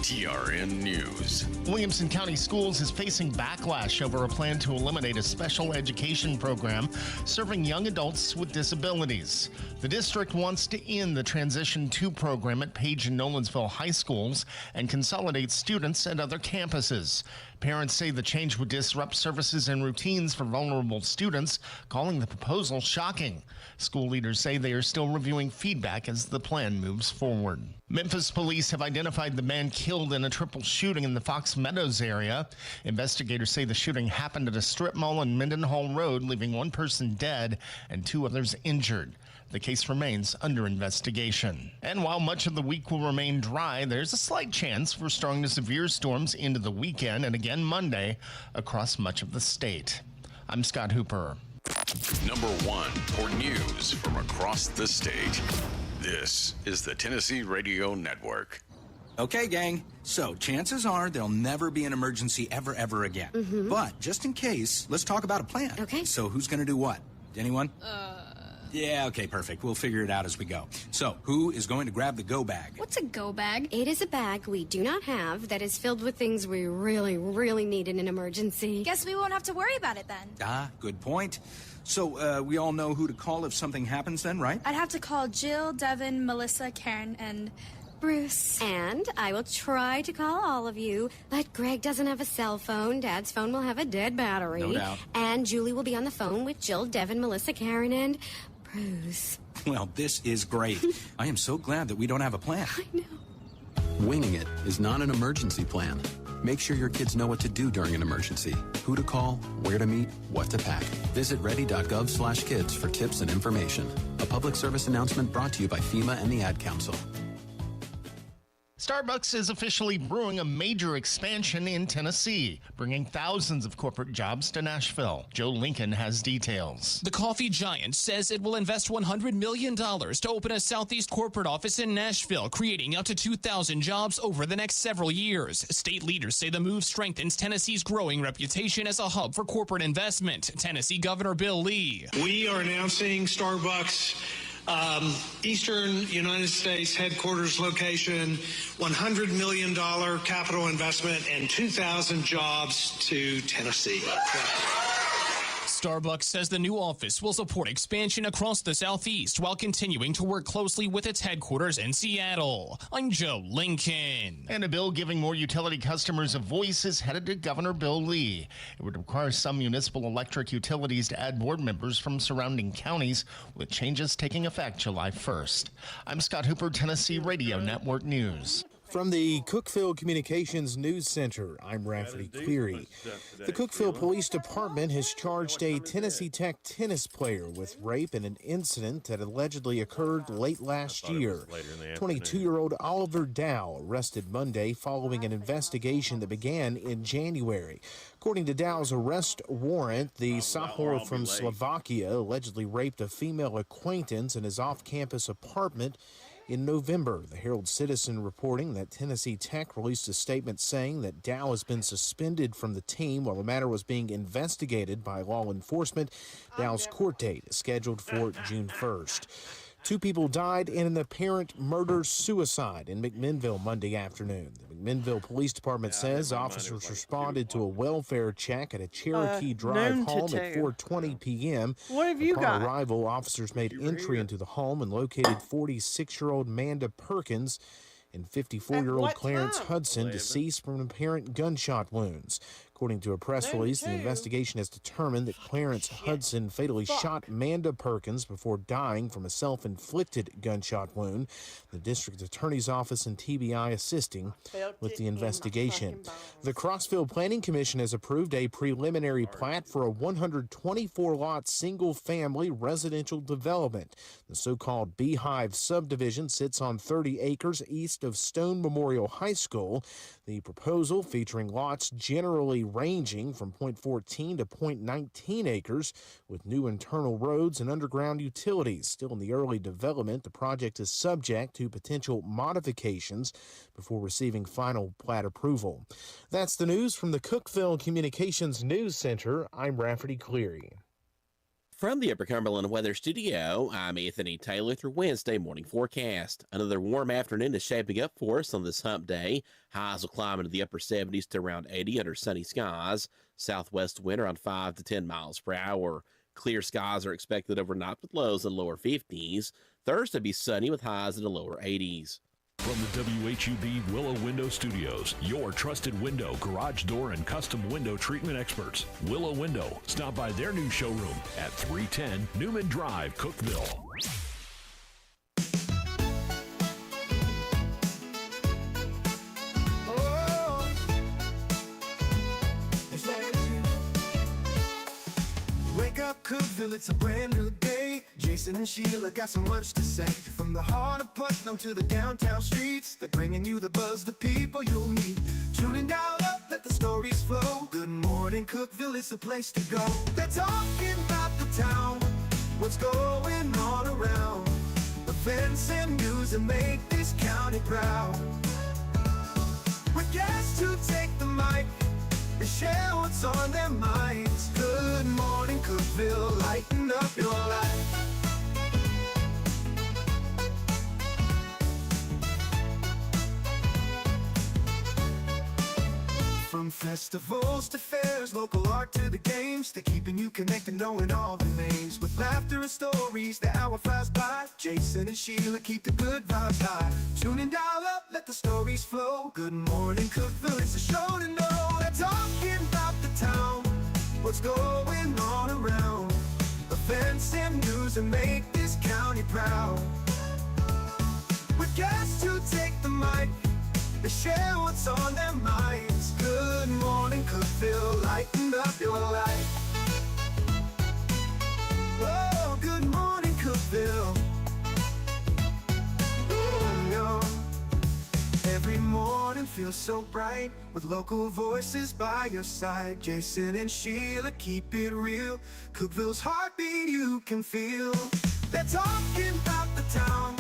TRN News. Williamson County Schools is facing backlash over a plan to eliminate a special education program serving young adults with disabilities. The district wants to end the Transition 2 program at Page and Nolensville high schools and consolidate students at other campuses. Parents say the change would disrupt services and routines for vulnerable students, calling the proposal shocking. School leaders say they are still reviewing feedback as the plan moves forward. Memphis police have identified the man killed in a triple shooting in the Fox Meadows area. Investigators say the shooting happened at a strip mall on Mendenhall Road, leaving one person dead and 2 others injured. The case remains under investigation. And while much of the week will remain dry, there's a slight chance for strong to severe storms into the weekend and again Monday across much of the state. I'm Scott Hooper. Number 1 for news from across the state. This is the Tennessee Radio Network. Okay, gang. So chances are there'll never be an emergency ever again. But just in case, let's talk about a plan. Okay. So who's going to do what? Anyone? Yeah, okay, perfect. We'll figure it out as we go. So, who is going to grab the go bag? What's a go bag? It is a bag we do not have that is filled with things we really need in an emergency. Guess we won't have to worry about it then. Ah, good point. So, we all know who to call if something happens then, right? I'd have to call Jill, Devin, Melissa, Karen, and Bruce. And I will try to call all of you, but Greg doesn't have a cell phone. Dad's phone will have a dead battery. No doubt. And Julie will be on the phone with Jill, Devin, Melissa, Karen, and Bruce. Well, this is great. I am so glad that we don't have a plan. I know. Winging it is not an emergency plan. Make sure your kids know what to do during an emergency, who to call, where to meet, what to pack. Visit ready.gov/kids for tips and information. A public service announcement brought to you by FEMA and the Ad Council. Starbucks is officially brewing a major expansion in Tennessee, bringing thousands of corporate jobs to Nashville. Joe Lincoln has details. The coffee giant says it will invest $100 million to open a Southeast corporate office in Nashville, creating up to 2,000 jobs over the next several years. State leaders say the move strengthens Tennessee's growing reputation as a hub for corporate investment. Tennessee Governor Bill Lee. We are announcing Starbucks Eastern United States headquarters location, $100 million capital investment, and 2,000 jobs to Tennessee. Starbucks says the new office will support expansion across the Southeast while continuing to work closely with its headquarters in Seattle. I'm Joe Lincoln. And a bill giving more utility customers a voice is headed to Governor Bill Lee. It would require some municipal electric utilities to add board members from surrounding counties, with changes taking effect July 1st. I'm Scott Hooper, Tennessee Radio Network News. From the Cookeville Communications News Center, I'm Rafferty Cleary. The Cookeville Police Department has charged a Tennessee Tech tennis player with rape in an incident that allegedly occurred late last year. 22-year-old Oliver Dow arrested Monday following an investigation that began in January. According to Dow's arrest warrant, the sophomore from Slovakia allegedly raped a female acquaintance in his off-campus apartment in November. The Herald-Citizen reporting that Tennessee Tech released a statement saying that Dow has been suspended from the team while the matter was being investigated by law enforcement. Dow's court date is scheduled for June 1st. 2 people died in an apparent murder-suicide in McMinnville Monday afternoon. The McMinnville Police Department says officers responded to a welfare check at a Cherokee Drive home at 4:20 p.m. What have you got? Upon arrival, officers made entry into the home and located 46-year-old Manda Perkins and 54-year-old Clarence Hudson, deceased from apparent gunshot wounds. According to a press release, the investigation has determined that Clarence Hudson fatally shot Manda Perkins before dying from a self-inflicted gunshot wound. The district attorney's office and TBI assisting with the investigation. The Crossville Planning Commission has approved a preliminary plat for a 124-lot single-family residential development. The so-called Beehive subdivision sits on 30 acres east of Stone Memorial High School. The proposal, featuring lots generally ranging from .14 to .19 acres, with new internal roads and underground utilities. Still in the early development, the project is subject to potential modifications before receiving final plat approval. That's the news from the Cookeville Communications News Center. I'm Rafferty Cleary. From the Upper Cumberland Weather Studio, I'm Anthony Taylor with your Wednesday morning forecast. Another warm afternoon is shaping up for us on this hump day. Highs will climb into the upper 70s to around 80 under sunny skies. Southwest wind around 5 to 10 miles per hour. Clear skies are expected overnight with lows in the lower 50s. Thursday be sunny with highs in the lower 80s. From the WHUB Willow Window Studios, your trusted window, garage door, and custom window treatment experts. Willow Window. Stop by their new showroom at 310 Newman Drive, Cookeville. Wake up, Cookeville, it's a brand new day. Jason and Sheila got so much to say. From the heart of Putnam to the downtown streets, they're bringing you the buzz, the people you'll meet. Tuning dial up, let the stories flow. Good morning, Cookeville, it's the place to go. They're talking about the town, what's going on around. Events and news that make this county proud. With guests who take the mic, they share what's on their minds. Good morning, Cookeville, lighten up your life. From festivals to fairs, local art to the games, they're keeping you connected, knowing all the names. With laughter and stories, the hour flies by. Jason and Sheila keep the good vibes high. Tune in, dial up, let the stories flow. Good morning, Cookeville, it's a show to know. They're talking about the town, what's going on around. Events and news that make this county proud. With guests who take the mic, they share what's on their minds. Good morning, Cookeville, lighten up your life. Oh, good morning, Cookeville. Oh, no. Every morning feels so bright with local voices by your side. Jason and Sheila keep it real. Cookeville's heartbeat you can feel. They're talking about the town,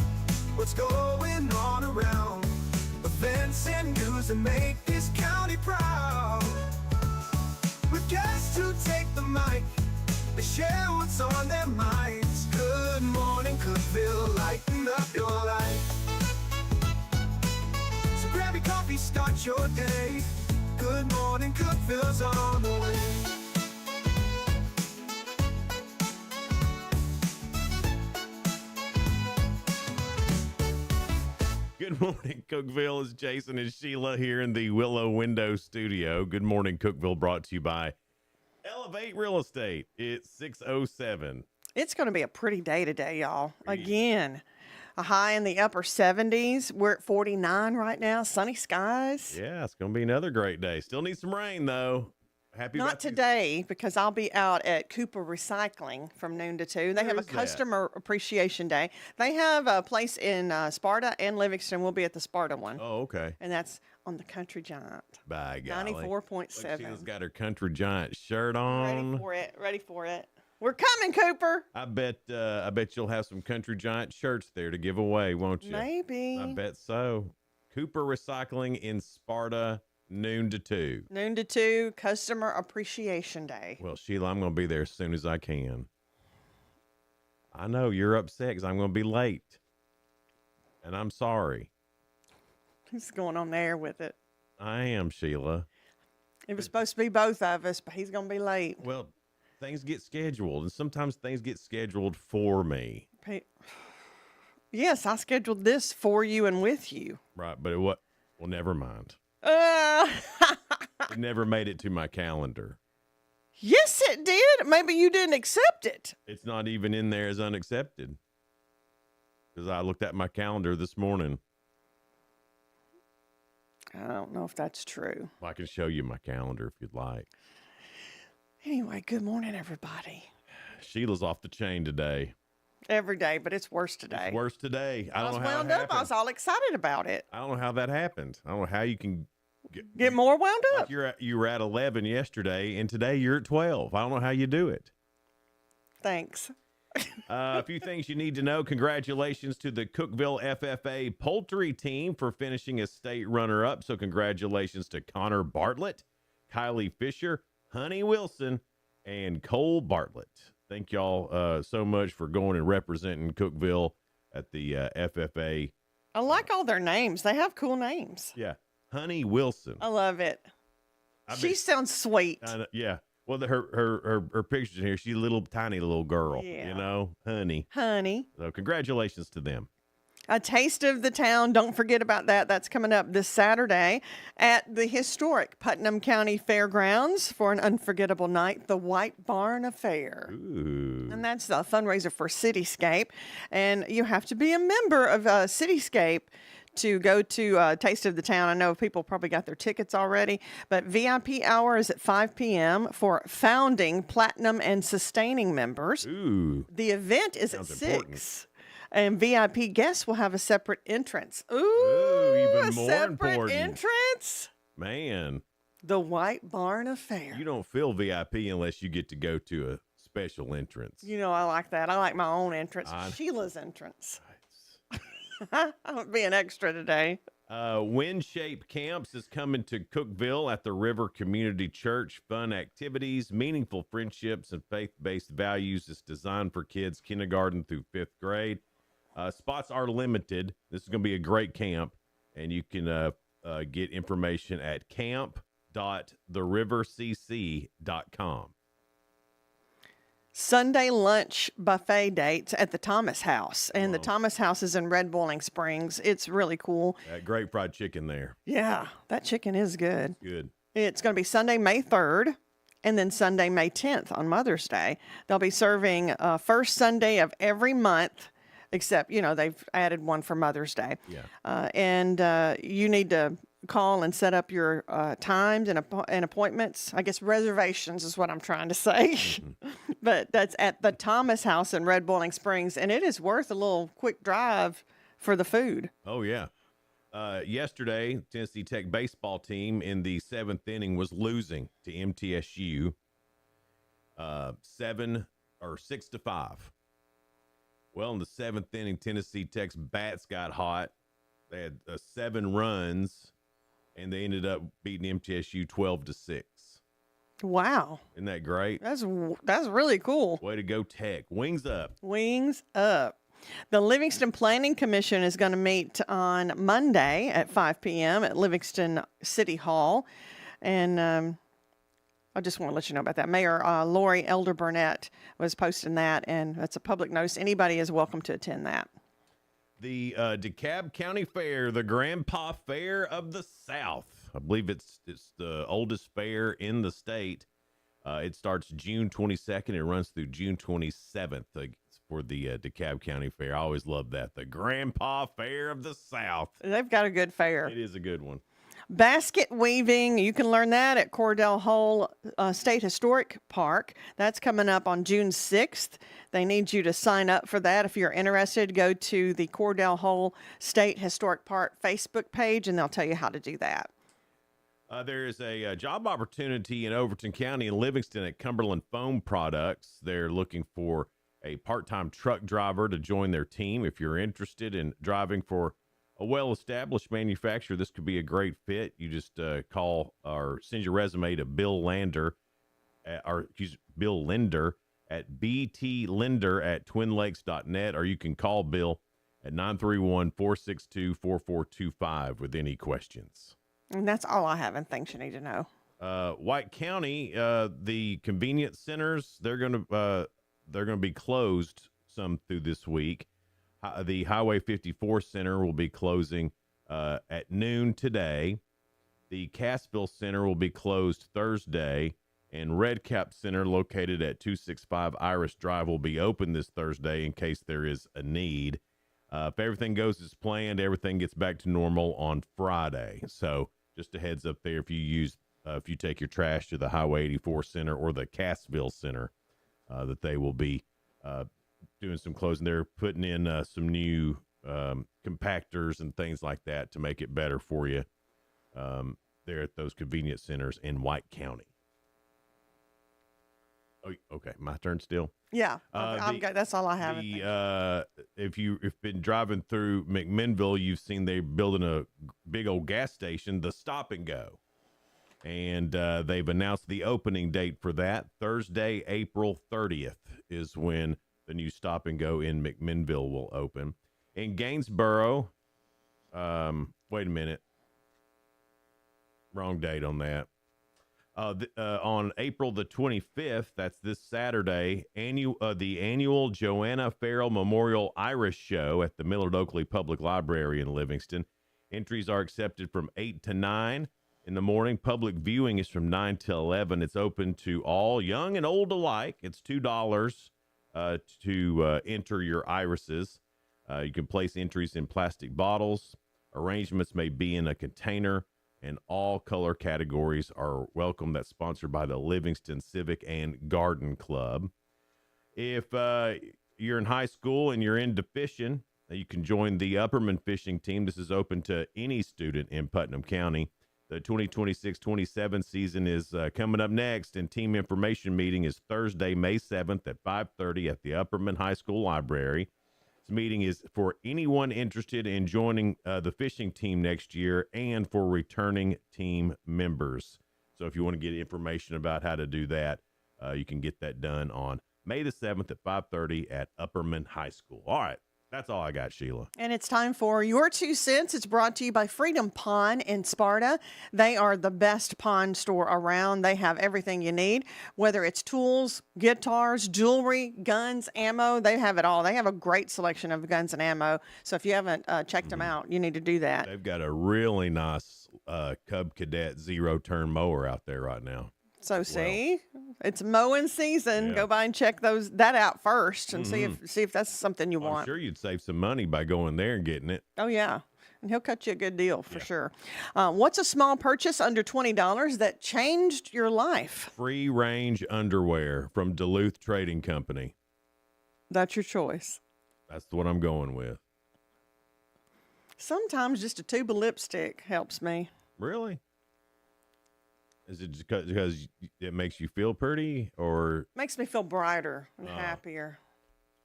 what's going on around. Events and news that make this county proud. With guests who take the mic, they share what's on their minds. Good morning, Cookeville, lighten up your life. So grab your coffee, start your day. Good morning, Cookeville's on the way. Good morning, Cookeville. It's Jason and Sheila here in the Willow Window Studio. Good morning, Cookeville, brought to you by Elevate Real Estate. It's 6:07. It's going to be a pretty day today, y'all. Again, a high in the upper 70s. We're at 49 right now. Sunny skies. Yeah, it's going to be another great day. Still need some rain, though. Happy Not today, because I'll be out at Cooper Recycling from noon to 2. They have a customer appreciation day. They have a place in Sparta and Livingston. We'll be at the Sparta one. Oh, okay. And that's on the Country Giant. By golly. 94.7. She's got her Country Giant shirt on. Ready for it. Ready for it. We're coming, Cooper. I bet you'll have some Country Giant shirts there to give away, won't you? Maybe. I bet so. Cooper Recycling in Sparta, noon to 2. Noon to 2, Customer Appreciation Day. Well, Sheila, I'm going to be there as soon as I can. I know you're upset because I'm going to be late. And I'm sorry. He's going on there with it. I am, Sheila. It was supposed to be both of us, but he's going to be late. Well, things get scheduled, and sometimes things get scheduled for me. Yes, I scheduled this for you and with you. Right, but well, never mind. It never made it to my calendar. Yes, it did. Maybe you didn't accept it. It's not even in there as unaccepted. Because I looked at my calendar this morning. I don't know if that's true. Well, I can show you my calendar if you'd like. Anyway, good morning, everybody. Sheila's off the chain today. Every day, but it's worse today. It's worse today. I don't know how wound it up. happened. I was all excited about it. I don't know how that happened. I don't know how you can get more wound up. Like you were at 11 yesterday, and today you're at 12. I don't know how you do it. Thanks. A few things you need to know. Congratulations to the Cookeville FFA poultry team for finishing as state runner-up. So congratulations to Connor Bartlett, Kylie Fisher, Honey Wilson, and Cole Bartlett. Thank y'all so much for going and representing Cookeville at the FFA. I like all their names. They have cool names. Yeah. Honey Wilson. I love it. She sounds sweet. Yeah. Well, her pictures in here, she's a little tiny little girl, Yeah. you know, Honey. Honey. So congratulations to them. A Taste of the Town. Don't forget about that. That's coming up this Saturday at the historic Putnam County Fairgrounds for an unforgettable night, the White Barn Affair. Ooh. And that's a fundraiser for Cityscape. And you have to be a member of Cityscape to go to Taste of the Town. I know people probably got their tickets already, but VIP hour is at 5 p.m. for founding, platinum, and sustaining members. Ooh. The event is at Sounds 6. important. And VIP guests will have a separate entrance. Ooh, even a more separate important. entrance. Man. The White Barn Affair. You don't feel VIP unless you get to go to a special entrance. You know, I like that. I like my own entrance. Sheila's entrance. I'm being extra today. Wind Shape Camps is coming to Cookeville at the River Community Church. Fun activities, meaningful friendships, and faith-based values. It's designed for kids kindergarten through 5th grade. Spots are limited. This is going to be a great camp, and you can get information at camp.therivercc.com. Sunday lunch buffet dates at the Thomas House. And the Thomas House is in Red Boiling Springs. It's really cool. Great fried chicken there. Yeah, that chicken is good. Good. It's going to be Sunday, May 3rd, and then Sunday, May 10th on Mother's Day. They'll be serving first Sunday of every month, except, you know, they've added one for Mother's Day. Yeah. And you need to call and set up your times and appointments. I guess reservations is what I'm trying to say. Mm-hmm. But that's at the Thomas House in Red Boiling Springs, and it is worth a little quick drive for the food. Oh, yeah. Yesterday, Tennessee Tech baseball team in the 7th inning was losing to MTSU 6-5. Well, in the 7th inning, Tennessee Tech's bats got hot. They had 7 runs, and they ended up beating MTSU 12-6. Wow. Isn't that great? That's really cool. Way to go, Tech. Wings up. Wings up. The Livingston Planning Commission is going to meet on Monday at 5 p.m. at Livingston City Hall. And I just want to let you know about that. Mayor Lori Elder Burnett was posting that, and that's a public notice. Anybody is welcome to attend that. The DeKalb County Fair, the Grandpa Fair of the South. I believe it's the oldest fair in the state. It starts June 22nd. It runs through June 27th for the DeKalb County Fair. I always love that. The Grandpa Fair of the South. They've got a good fair. It is a good one. Basket weaving, you can learn that at Cordell Hull State Historic Park. That's coming up on June 6th. They need you to sign up for that. If you're interested, go to the Cordell Hull State Historic Park Facebook page, and they'll tell you how to do that. There is a job opportunity in Overton County and Livingston at Cumberland Foam Products. They're looking for a part-time truck driver to join their team. If you're interested in driving for a well-established manufacturer, this could be a great fit. You just call or send your resume to Bill Linder at btlinder@twinlakes.net, or you can call Bill at 931-462-4425 with any questions. And that's all I have and things you need to know. White County, the convenience centers, they're going to be closed some through this week. The Highway 54 Center will be closing at noon today. The Cassville Center will be closed Thursday. And Red Cap Center, located at 265 Iris Drive, will be open this Thursday in case there is a need. If everything goes as planned, everything gets back to normal on Friday. So just a heads up there, if you take your trash to the Highway 84 Center or the Cassville Center, that they will be doing some closing. They're putting in some new compactors and things like that to make it better for you there at those convenience centers in White County. Oh, okay. My turn still? Yeah. That's all I have. If you've been driving through McMinnville, you've seen they're building a big old gas station, the Stop and Go. And they've announced the opening date for that. Thursday, April 30th is when the new Stop and Go in McMinnville will open. In Gainsboro, wait a minute. Wrong date on that. On April the 25th, that's this Saturday, the annual Joanna Farrell Memorial Irish Show at the Millard Oakley Public Library in Livingston. Entries are accepted from 8 to 9 in the morning. Public viewing is from 9 to 11. It's open to all, young and old alike. It's $2 to enter your irises. You can place entries in plastic bottles. Arrangements may be in a container, and all color categories are welcome. That's sponsored by the Livingston Civic and Garden Club. If you're in high school and you're into fishing, you can join the Upperman fishing team. This is open to any student in Putnam County. The 2026-27 season is coming up next, and team information meeting is Thursday, May 7th at 5:30 at the Upperman High School Library. This meeting is for anyone interested in joining the fishing team next year and for returning team members. So if you want to get information about how to do that, you can get that done on May the 7th at 5:30 at Upperman High School. All right. That's all I got, Sheila. And it's time for Your 2 Cents. It's brought to you by Freedom Pond in Sparta. They are the best pond store around. They have everything you need, whether it's tools, guitars, jewelry, guns, ammo. They have it all. They have a great selection of guns and ammo. So if you haven't checked them out, you need to do that. They've got a really nice Cub Cadet zero-turn mower out there right now. So see, it's mowing season. Go by and check that out first and see if that's something you want. I'm sure you'd save some money by going there and getting it. Oh yeah, and he'll cut you a good deal for sure. What's a small purchase under $20 that changed your life? Free range underwear from Duluth Trading Company. That's your choice. That's what I'm going with. Sometimes just a tube of lipstick helps me. Really? Is it because it makes you feel pretty, or makes me feel brighter and happier,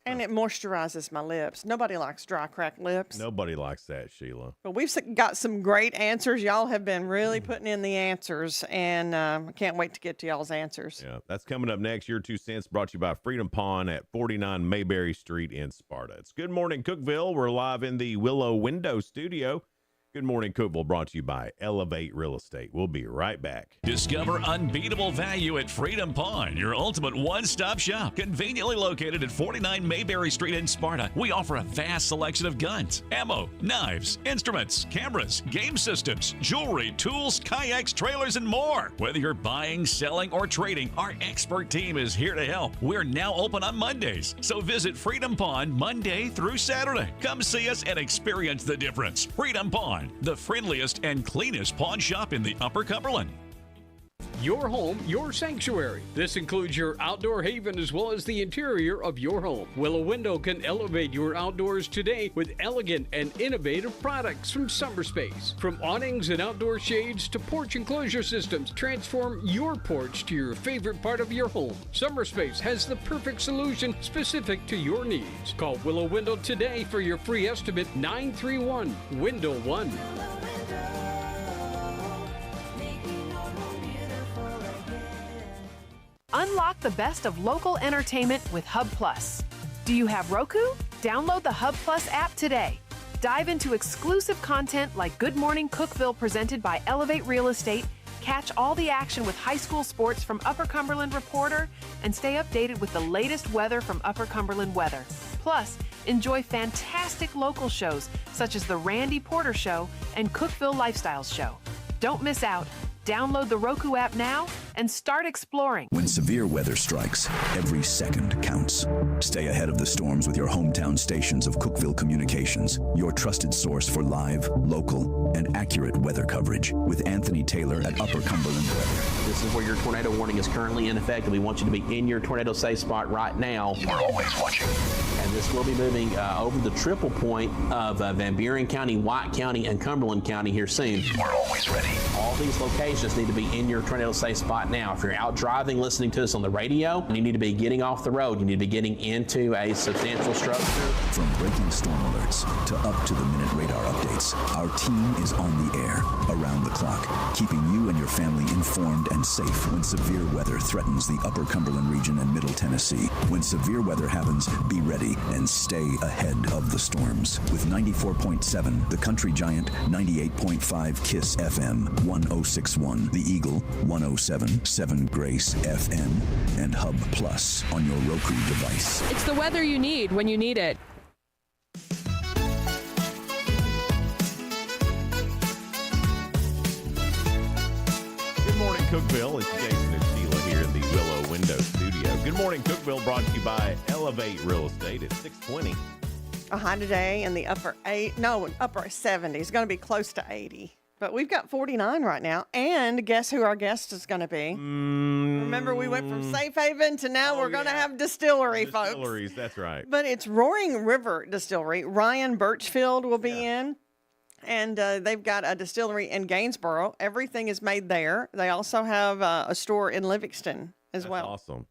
and it moisturizes my lips? Nobody likes dry, cracked lips. Nobody likes that, Sheila. But we've got some great answers. Y'all have been really putting in the answers, and I can't wait to get to y'all's answers. Yeah, that's coming up next. Your 2 Cents brought to you by Freedom Pond at 49 Mayberry Street in Sparta. It's Good Morning Cookeville. We're live in the Willow Window Studio. Good Morning Cookeville brought to you by Elevate Real Estate. We'll be right back. Discover unbeatable value at Freedom Pond, your ultimate one-stop shop. Conveniently located at 49 Mayberry Street in Sparta, we offer a vast selection of guns, ammo, knives, instruments, cameras, game systems, jewelry, tools, kayaks, trailers, and more. Whether you're buying, selling, or trading, our expert team is here to help. We're now open on Mondays, so visit Freedom Pond Monday through Saturday. Come see us and experience the difference. Freedom Pond, the friendliest and cleanest pawn shop in the Upper Cumberland. Your home, your sanctuary. This includes your outdoor haven as well as the interior of your home. Willow Window can elevate your outdoors today with elegant and innovative products from SummerSpace. From awnings and outdoor shades to porch enclosure systems, transform your porch to your favorite part of your home. SummerSpace has the perfect solution specific to your needs. Call Willow Window today for your free estimate, 931-WINDOW-1. Unlock the best of local entertainment with Hub Plus. Do you have Roku? Download the Hub Plus app today. Dive into exclusive content like Good Morning Cookeville presented by Elevate Real Estate, catch all the action with high school sports from Upper Cumberland Reporter, and stay updated with the latest weather from Upper Cumberland Weather. Plus, enjoy fantastic local shows such as The Randy Porter Show and Cookeville Lifestyles Show. Don't miss out. Download the Roku app now and start exploring. When severe weather strikes, every second counts. Stay ahead of the storms with your hometown stations of Cookeville Communications, your trusted source for live, local, and accurate weather coverage with Anthony Taylor at Upper Cumberland Weather. This is where your tornado warning is currently in effect, and we want you to be in your tornado safe spot right now. We're always watching. And this will be moving over the triple point of Van Buren County, White County, and Cumberland County here soon. We're always ready. All these locations need to be in your tornado safe spot now. If you're out driving, listening to us on the radio, you need to be getting off the road. You need to be getting into a substantial structure. From breaking storm alerts to up-to-the-minute radar updates, our team is on the air, around the clock, keeping you and your family informed and safe when severe weather threatens the upper Cumberland region and middle Tennessee. When severe weather happens, be ready and stay ahead of the storms. With 94.7, the country giant, 98.5 KISS FM, 106.1 The Eagle, 107.7 Grace FM, and Hub Plus on your Roku device. It's the weather you need when you need it. Good morning, Cookeville. It's Jason and Sheila here in the Willow Window Studio. Good morning, Cookeville, brought to you by Elevate Real Estate at 620. A high today in the upper 70s. It's going to be close to 80. But we've got 49 right now. And guess who our guest is going to be? Remember, we went from Safe Haven to now we're going to have distillery, folks. Distilleries, that's right. But it's Roaring River Distillery. Ryan Birchfield will be in. And they've got a distillery in Gainsboro. Everything is made there. They also have a store in Livingston as well. Awesome.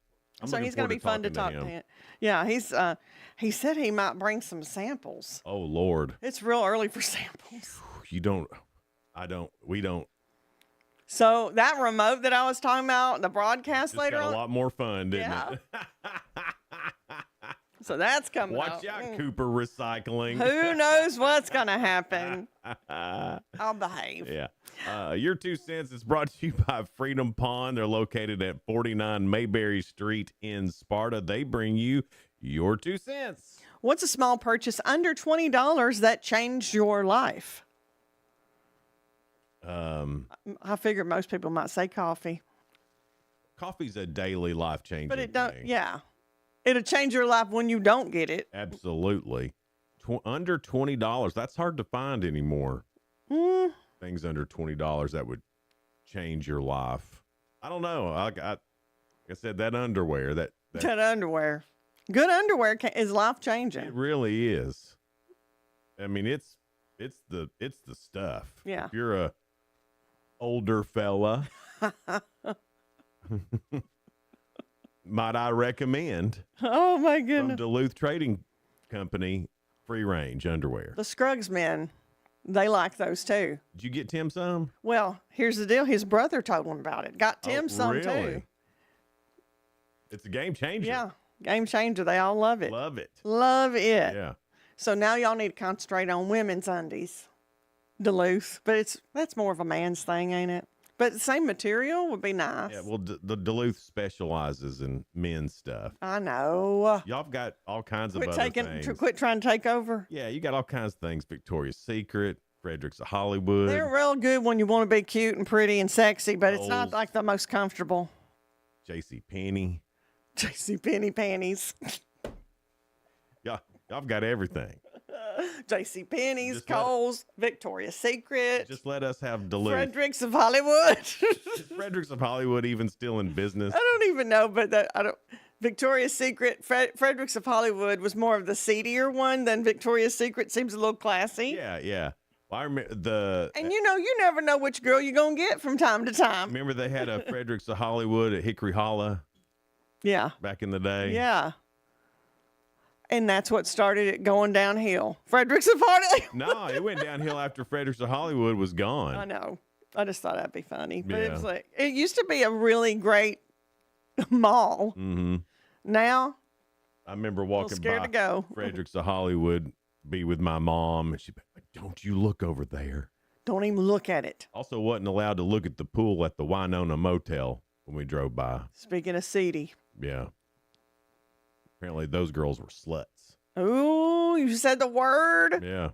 So he's going to be fun to talk to him. Yeah, he said he might bring some samples. Oh, Lord. It's real early for samples. We don't. So that remote that I was talking about, the broadcast Just later got on. a lot more fun, didn't it? So that's coming Watch up. out, Cooper Recycling. Who knows what's going to happen? I'll behave. Yeah. Your 2 cents is brought to you by Freedom Pond. They're located at 49 Mayberry Street in Sparta. They bring you your 2 cents. What's a small purchase under $20 that changed your life? I figured most people might say coffee. Coffee's a daily life-changing But it don't, thing. yeah. It'll change your life when you don't get it. Absolutely. Under $20. That's hard to find anymore. Things under $20 that would change your life. I don't know. Like I said, that underwear. That underwear. Good underwear is life-changing. It really is. I mean, it's the stuff. Yeah. If you're a older fella, might I recommend? Oh my From goodness. Duluth Trading Company, free range underwear. The Scruggs men, they like those too. Did you get Tim some? Well, here's the deal. His brother told him about it. Got Tim some really? too. It's a game changer. Yeah. Game changer. They all love it. Love it. Love it. Yeah. So now y'all need to concentrate on women's undies. Duluth. But that's more of a man's thing, ain't it? But the same material would be nice. Yeah, well, the Duluth specializes in men's stuff. I know. Y'all have got all kinds of other things. Quit trying to take over. Yeah, you got all kinds of things. Victoria's Secret, Fredericks of Hollywood. They're real good when you want to be cute and pretty and sexy, but it's not Kohl's. like the most comfortable. J.C. Penney. J.C. Penney panties. Y'all have got everything. J.C. Penney's, Kohl's, Victoria's Secret. Just let us have Duluth. Fredericks of Hollywood. Is Fredericks of Hollywood even still in business? I don't even know, but I don't. Victoria's Secret, Fredericks of Hollywood was more of the seedier one than Victoria's Secret. Seems a little classy. Yeah. Well, I remember And you never know which girl you're gonna get from time to time. Remember they had a Fredericks of Hollywood at Hickory Hollow. Yeah. Back in the day. Yeah. And that's what started it going downhill. Fredericks of Hollywood. No, it went downhill after Fredericks of Hollywood was gone. I know. I just thought that'd be funny. But it Yeah. was like, it used to be a really great mall. Mm-hmm. Now, I remember walking scared by to go. Fredericks of Hollywood, be with my mom, and she'd be like, "Don't you look over there." don't even look at it. Also wasn't allowed to look at the pool at the Winona Motel when we drove by. Speaking of seedy. Yeah. Apparently those girls were sluts. Ooh, you said the word. Yeah.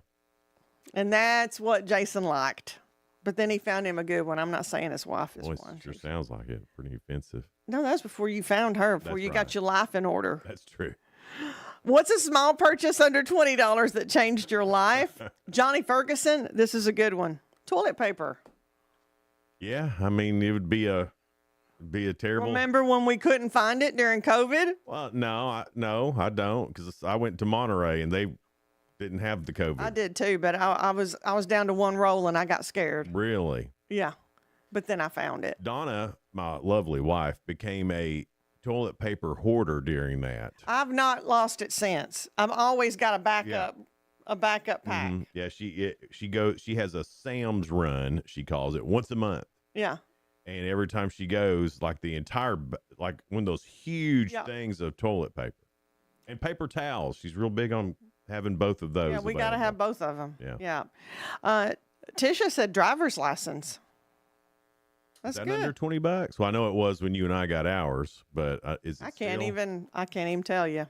And that's what Jason liked. But then he found him a good one. I'm not saying his wife is Boy, one. sure sounds like it. Pretty offensive. No, that's before you found her, before That's you right. got your life in order. That's true. What's a small purchase under $20 that changed your life? Johnny Ferguson, this is a good one. Toilet paper. Yeah, I mean, it would be a Be a terrible. Remember when we couldn't find it during COVID? Well, no, I don't, because I went to Monterey and they didn't have the COVID. I did too, but I was down to one roll and I got scared. Really? Yeah, but then I found it. Donna, my lovely wife, became a toilet paper hoarder during that. I've not lost it since. I've always got a backup pack. Mhm. Yeah, she has a Sam's run, she calls it, once a month. Yeah. And every time she goes, like the entire, like one of those huge things of toilet paper and paper towels. She's real big on having both of those. Yeah, we got to have both of them. Yeah. Tisha said driver's license. That's Is that good. under $20? Well, I know it was when you and I got ours, but is it I can't still? even tell you.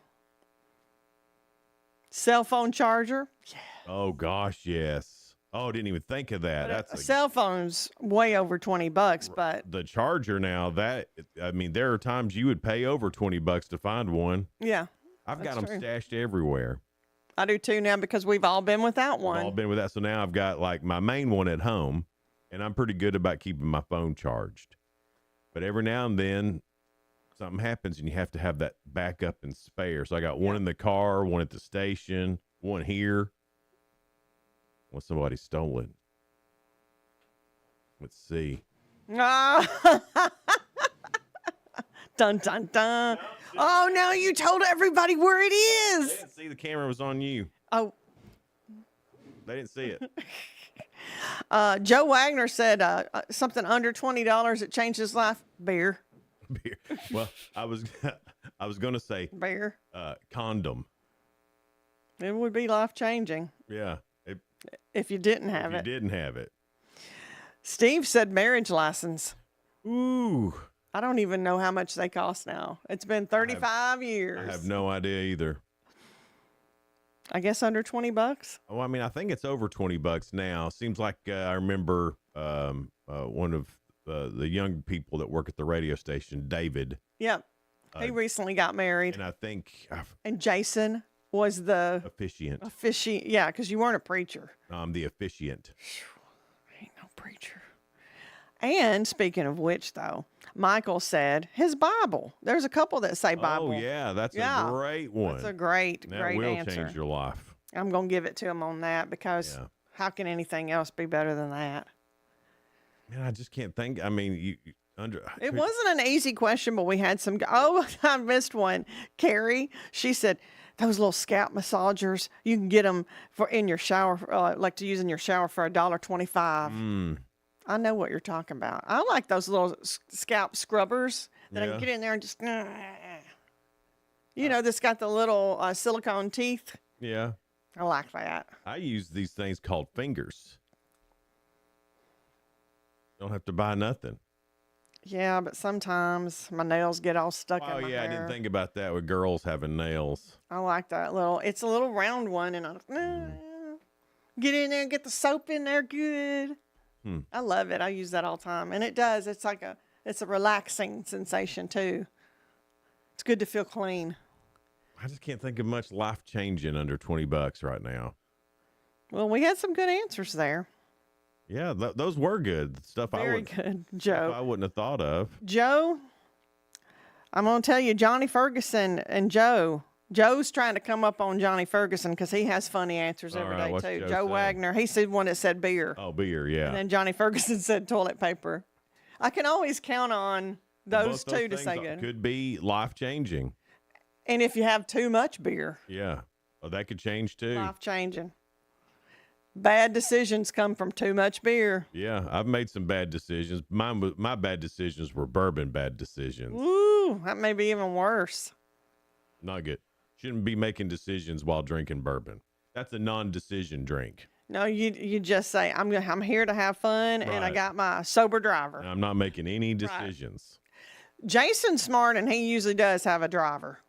Cell phone charger. Oh gosh, yes. Oh, didn't even think of that. But That's a cell phone's way over $20, but the charger now. There are times you would pay over $20 to find one. yeah, I've got that's them true. stashed everywhere. I do too now because we've all been without We've one. all been with that. So now I've got like my main one at home, and I'm pretty good about keeping my phone charged. But every now and then something happens and you have to have that backup and spare. So I got one in the car, one at the station, one here. Well, somebody stole it. Let's see. Ah. Dun, dun, dun. Oh, now you told everybody where it They is. didn't see the camera was on you. Oh. They didn't see it. Joe Wagner said something under $20 that changed his life. Beer. Beer. Well, I was going to say Beer. condom. It would be life changing Yeah. if you didn't have If it. you didn't have it. Steve said marriage license. Ooh. I don't even know how much they cost now. It's been 35 years. I have no idea either. I guess under $20. Oh, I mean, I think it's over $20 now. Seems like I remember one of the young people that work at the radio station, David. Yep. He recently got married. And I think And Jason was the officiant. Yeah, because you weren't a preacher. I'm the officiant. Ain't no preacher. And speaking of which, though, Michael said his Bible. There's a couple that say Bible. Oh, yeah. That's a great one. That's a great that great will answer. change your life. I'm going to give it to him on that because how can anything else be better than that? Man, I just can't think. I mean, It wasn't an easy question, but we had some. Oh, I missed one. Carrie, she said, those little scalp massagers, you can get them in your shower, like to use in your shower for $1.25. I know what you're talking about. I like those little scalp scrubbers that I can get in there and just, that's got the little silicone teeth. Yeah. I like that. I use these things called fingers. Don't have to buy nothing. Yeah, but sometimes my nails get all stuck in Oh, my yeah. hair. I didn't think about that with girls having nails. I like that it's a little round one, and I get in there and get the soap in there good. I love it. I use that all the time, and it does. It's like it's a relaxing sensation too. It's good to feel clean. I just can't think of much life changing under $20 right now. Well, we had some good answers there. Yeah, those were good stuff. Very good, Joe. I wouldn't have thought of. Joe, I'm going to tell you, Johnny Ferguson and Joe's trying to come up on Johnny Ferguson because he has funny answers All every right, day what's too. Joe Joe say? Wagner, he said one that said beer. Oh, beer, yeah. And then Johnny Ferguson said toilet paper. I can always count on those Both two to things say good. could be life changing. And if you have too much beer, Yeah. Oh, that could change too. life changing. Bad decisions come from too much beer. Yeah, I've made some bad decisions. My bad decisions were bourbon bad decisions. Ooh, that may be even worse. Not good. Shouldn't be making decisions while drinking bourbon. That's a non-decision drink. No, you just say I'm here to have fun, and I Right. got my sober driver. I'm not making any decisions. Jason's smart, and he usually does have a driver.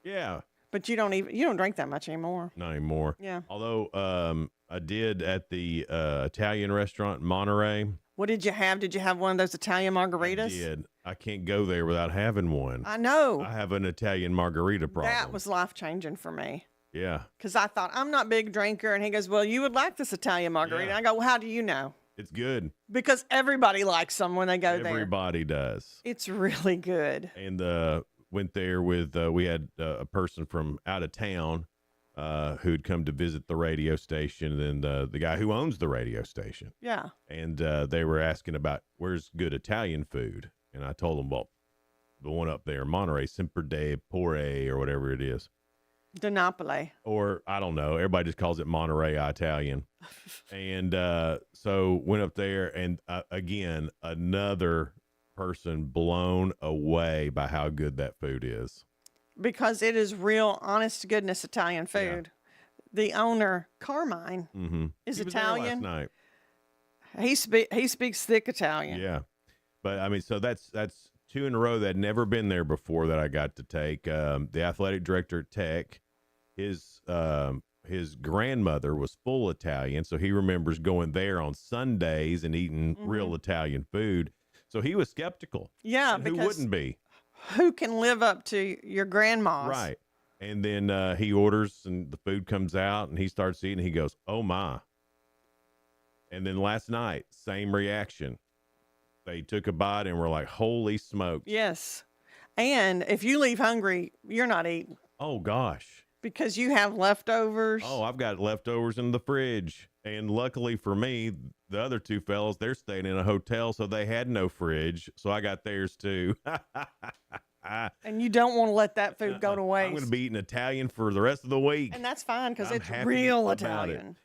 Yeah. But you don't drink that much anymore. Not anymore. Yeah. Although I did at the Italian restaurant in Monterey. What did you have? Did you have one of those Italian margaritas? I did. I can't go there without having one. I know. I have an Italian margarita problem. That was life-changing for me. Yeah. Because I thought, I'm not a big drinker. And he goes, well, you would like this Italian margarita. Yeah. I go, well, how do you know? It's good. Because everybody likes them when they go there. Everybody does. It's really good. And went there with we had a person from out of town who'd come to visit the radio station, and the guy who owns the radio station. Yeah. And they were asking about where's good Italian food, and I told them, well, the one up there in Monterey, Sempre de Porre or whatever it is. De Napoli. Or I don't know. Everybody just calls it Monterey Italian. And so went up there, and again, another person blown away by how good that food is. Because it is real, honest to goodness Italian food. Yeah. The owner, Carmine, is Italian. Last night. He speaks thick Italian. Yeah. But I mean, so that's 2 in a row that had never been there before that I got to take. The athletic director at Tech, his grandmother was full Italian, so he remembers going there on Sundays and eating real Italian food. So he was skeptical. Yeah, and because who wouldn't be? Who can live up to your grandma's? Right. And then he orders, and the food comes out, and he starts eating. He goes, "Oh my!" And then last night, same reaction. They took a bite and were like, "Holy smokes!" Yes. And if you leave hungry, you're not eating. Oh gosh. Because you have leftovers. Oh, I've got leftovers in the fridge. And luckily for me, the other 2 fellas, they're staying in a hotel, so they had no fridge. So I got theirs too. And you don't want to let that food go to waste. I'm going to be eating Italian for the rest of the week. And that's fine because it's happy real about Italian.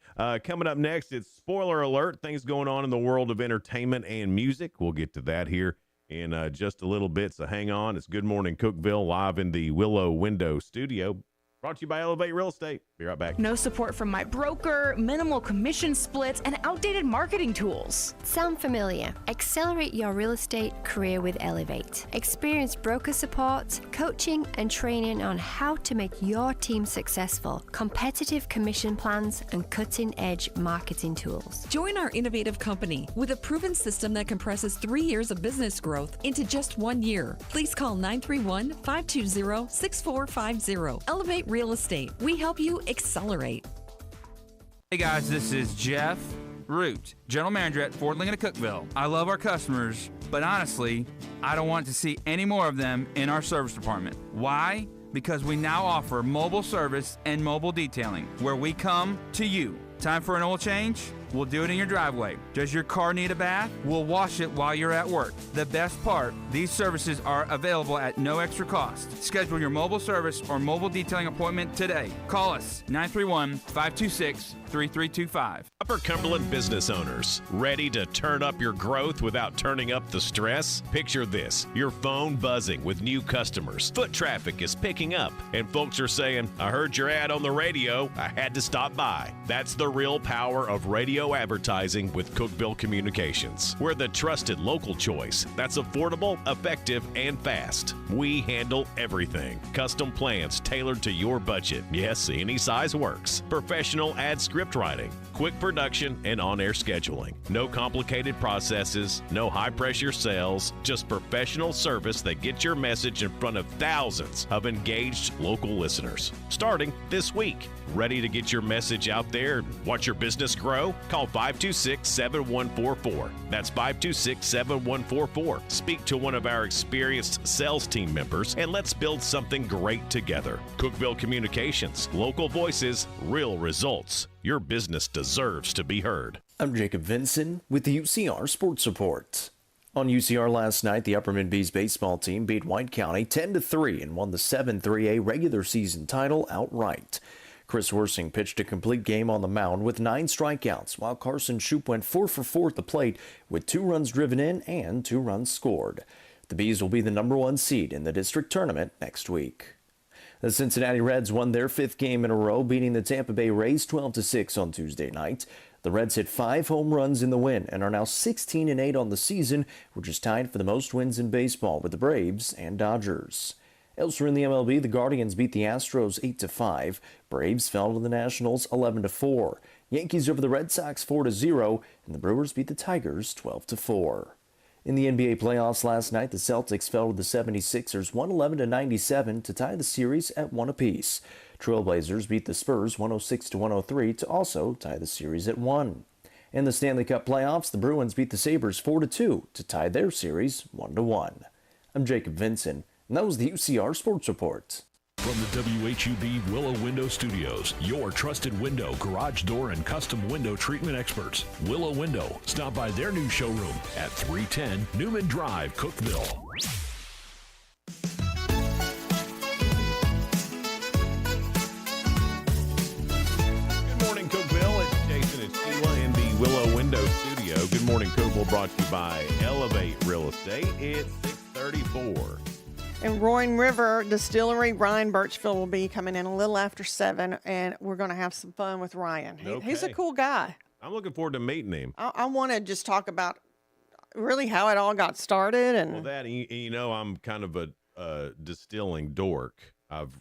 Coming up next, it's spoiler alert, things going on in the world of entertainment and music. We'll get to that here in just a little bit, so hang on. It's Good Morning Cookeville live in the Willow Window studio. Brought to you by Elevate Real Estate. Be right back. No support from my broker, minimal commission splits, and outdated marketing tools. Sound familiar? Accelerate your real estate career with Elevate. Experience broker support, coaching, and training on how to make your team successful, competitive commission plans, and cutting-edge marketing tools. Join our innovative company with a proven system that compresses 3 years of business growth into just 1 year. Please call 931-520-6450. Elevate Real Estate. We help you accelerate. Hey guys, this is Jeff Root, General Manager at Ford Lincoln of Cookeville. I love our customers, but honestly, I don't want to see any more of them in our service department. Why? Because we now offer mobile service and mobile detailing, where we come to you. Time for an oil change? We'll do it in your driveway. Does your car need a bath? We'll wash it while you're at work. The best part, these services are available at no extra cost. Schedule your mobile service or mobile detailing appointment today. Call us 931-526-3325. Upper Cumberland business owners, ready to turn up your growth without turning up the stress? Picture this, your phone buzzing with new customers. Foot traffic is picking up, and folks are saying, I heard your ad on the radio, I had to stop by. That's the real power of radio advertising with Cookeville Communications. We're the trusted local choice that's affordable, effective, and fast. We handle everything. Custom plans tailored to your budget. Yes, any size works. Professional ad script writing, quick production, and on-air scheduling. No complicated processes, no high-pressure sales, just professional service that gets your message in front of thousands of engaged local listeners. Starting this week. Ready to get your message out there and watch your business grow? Call 526-7144. That's 526-7144. Speak to one of our experienced sales team members and let's build something great together. Cookeville Communications, local voices, real results. Your business deserves to be heard. I'm Jacob Vinson with the UCR Sports Report. On UCR last night, the Upperman Bees baseball team beat White County 10-3 and won the 7-3A regular season title outright. Chris Worsing pitched a complete game on the mound with 9 strikeouts, while Carson Shoup went 4 for 4 at the plate with 2 runs driven in and 2 runs scored. The Bees will be the number 1 seed in the district tournament next week. The Cincinnati Reds won their 5th game in a row, beating the Tampa Bay Rays 12-6 on Tuesday night. The Reds hit 5 home runs in the win and are now 16-8 on the season, which is tied for the most wins in baseball with the Braves and Dodgers. Elsewhere in the MLB, the Guardians beat the Astros 8-5. Braves fell to the Nationals 11-4. Yankees over the Red Sox 4-0, and the Brewers beat the Tigers 12-4. In the NBA playoffs last night, the Celtics fell to the 76ers 111-97 to tie the series at 1 apiece. Trailblazers beat the Spurs 106-103 to also tie the series at 1. In the Stanley Cup playoffs, the Bruins beat the Sabres 4-2 to tie their series 1-1. I'm Jacob Vinson, and that was the UCR Sports Report. From the WHUB Willow Window Studios, your trusted window, garage door, and custom window treatment experts. Willow Window. Stop by their new showroom at 310 Newman Drive, Cookeville. Good morning, Cookeville. It's Jason and Sheila in the Willow Window Studio. Good morning, Cookeville, brought to you by Elevate Real Estate. It's 6:34. And Roaring River Distillery, Ryan Birchfield will be coming in a little after 7, and we're going to have some fun with Ryan. He's a Okay. cool guy. I'm looking forward to meeting him. I want to just talk about really how it all got started. And Well, that you know, I'm kind of a distilling dork. I've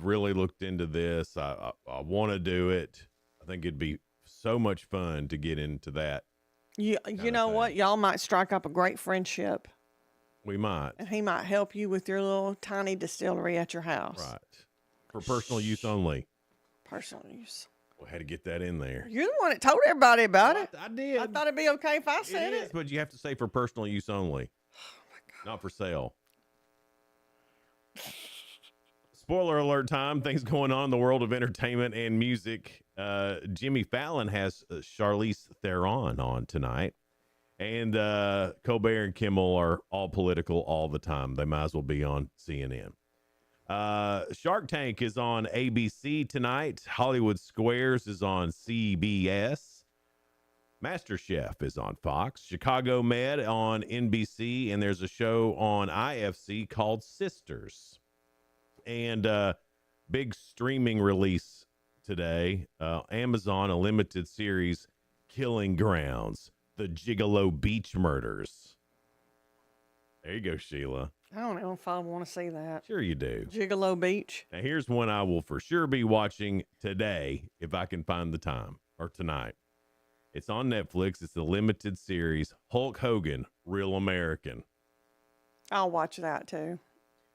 really looked into this. I want to do it. I think it'd be so much fun to get into that. you know what? Y'all might strike up a great friendship, We might. and he might help you with your little tiny distillery at your house. Right. For personal use only. Personal use. We had to get that in there. You're the one that told everybody about it. I did. I thought it'd be okay if I said It is, but you have to say for personal use only. Oh my God. Not for sale. Spoiler alert time. Things going on in the world of entertainment and music. Jimmy Fallon has Charlize Theron on tonight. And Colbert and Kimmel are all political all the time. They might as well be on CNN. Shark Tank is on ABC tonight. Hollywood Squares is on CBS. MasterChef is on Fox. Chicago Med on NBC. And there's a show on IFC called Sisters. And big streaming release today. Amazon, a limited series, Killing Grounds. The Gigolo Beach Murders. There you go, Sheila. I don't know if I want to see that. Sure you do. Gigolo Beach. Now, here's one I will for sure be watching today if I can find the time, or tonight. It's on Netflix. It's a limited series, Hulk Hogan, Real American. I'll watch that too.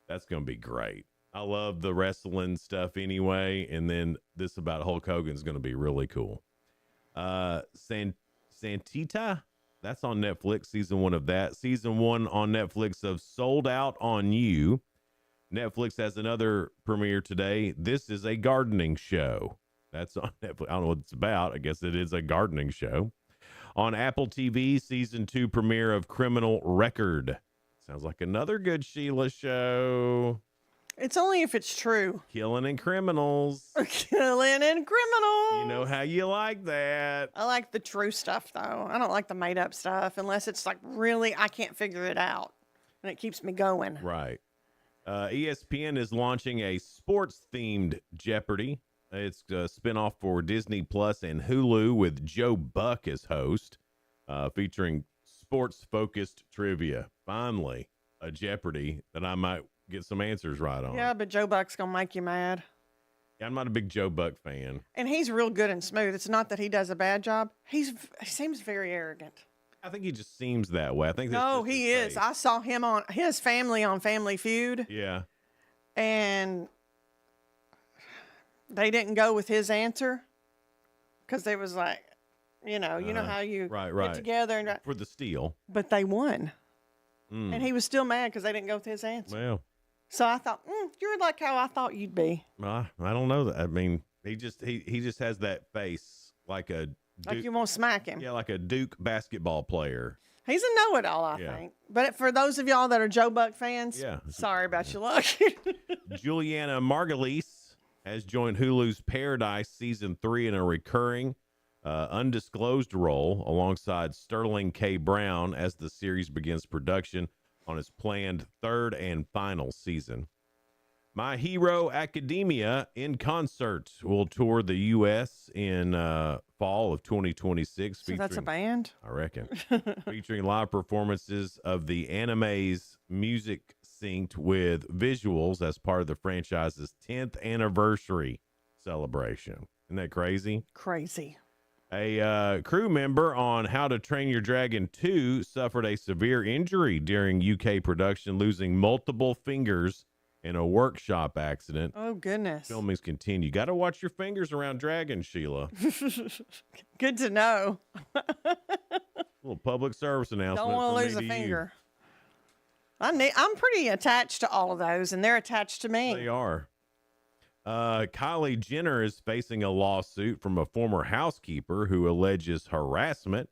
That's going to be great. I love the wrestling stuff anyway, and then this about Hulk Hogan is going to be really cool. Santita, that's on Netflix, season 1 of that. Season 1 on Netflix of Sold Out on You. Netflix has another premiere today. This is a gardening show. That's on Netflix. I don't know what it's about. I guess it is a gardening show. On Apple TV, season 2 premiere of Criminal Record. Sounds like another good Sheila show. It's only if it's true. Killing and criminals. Killing and criminals. You know how you like that. I like the true stuff, though. I don't like the made-up stuff unless it's like really, I can't figure it out. And it keeps me going. Right. ESPN is launching a sports-themed Jeopardy! It's a spinoff for Disney Plus and Hulu with Joe Buck as host, featuring sports-focused trivia. Finally, a Jeopardy! That I might get some answers right on. Yeah, but Joe Buck's going to make you mad. Yeah, I'm not a big Joe Buck fan. And he's real good and smooth. It's not that he does a bad job. He seems very arrogant. I think he just seems that way. I think that's No, just he his is. face. I saw him on his family on Family Feud. Yeah. And they didn't go with his answer because they was like, you know how you right. get together and For the steal. but they won. Mm. And he was still mad because they didn't go with his answer. Well, So I thought, you're like how I thought you'd be. I don't know that. I mean, he just has that face like a Like Duke, you want to smack him. yeah, like a Duke basketball player. He's a know-it-all, I Yeah. think. But for those of y'all that are Joe Buck fans, Yeah. sorry about your luck. Juliana Margulies has joined Hulu's Paradise season 3 in a recurring, undisclosed role alongside Sterling K. Brown as the series begins production on its planned 3rd and final season. My Hero Academia in concert will tour the U.S. in fall of 2026. So that's a band? I reckon. Featuring live performances of the anime's music synced with visuals as part of the franchise's 10th anniversary celebration. Isn't that crazy? Crazy. A crew member on How to Train Your Dragon 2 suffered a severe injury during UK production, losing multiple fingers in a workshop accident. Oh, goodness. Filmings continue. Got to watch your fingers around dragons, Sheila. Good to know. Little public service announcement. Don't want from to lose me a to you. finger. I'm pretty attached to all of those, and they're attached to me. They are. Kylie Jenner is facing a lawsuit from a former housekeeper who alleges harassment,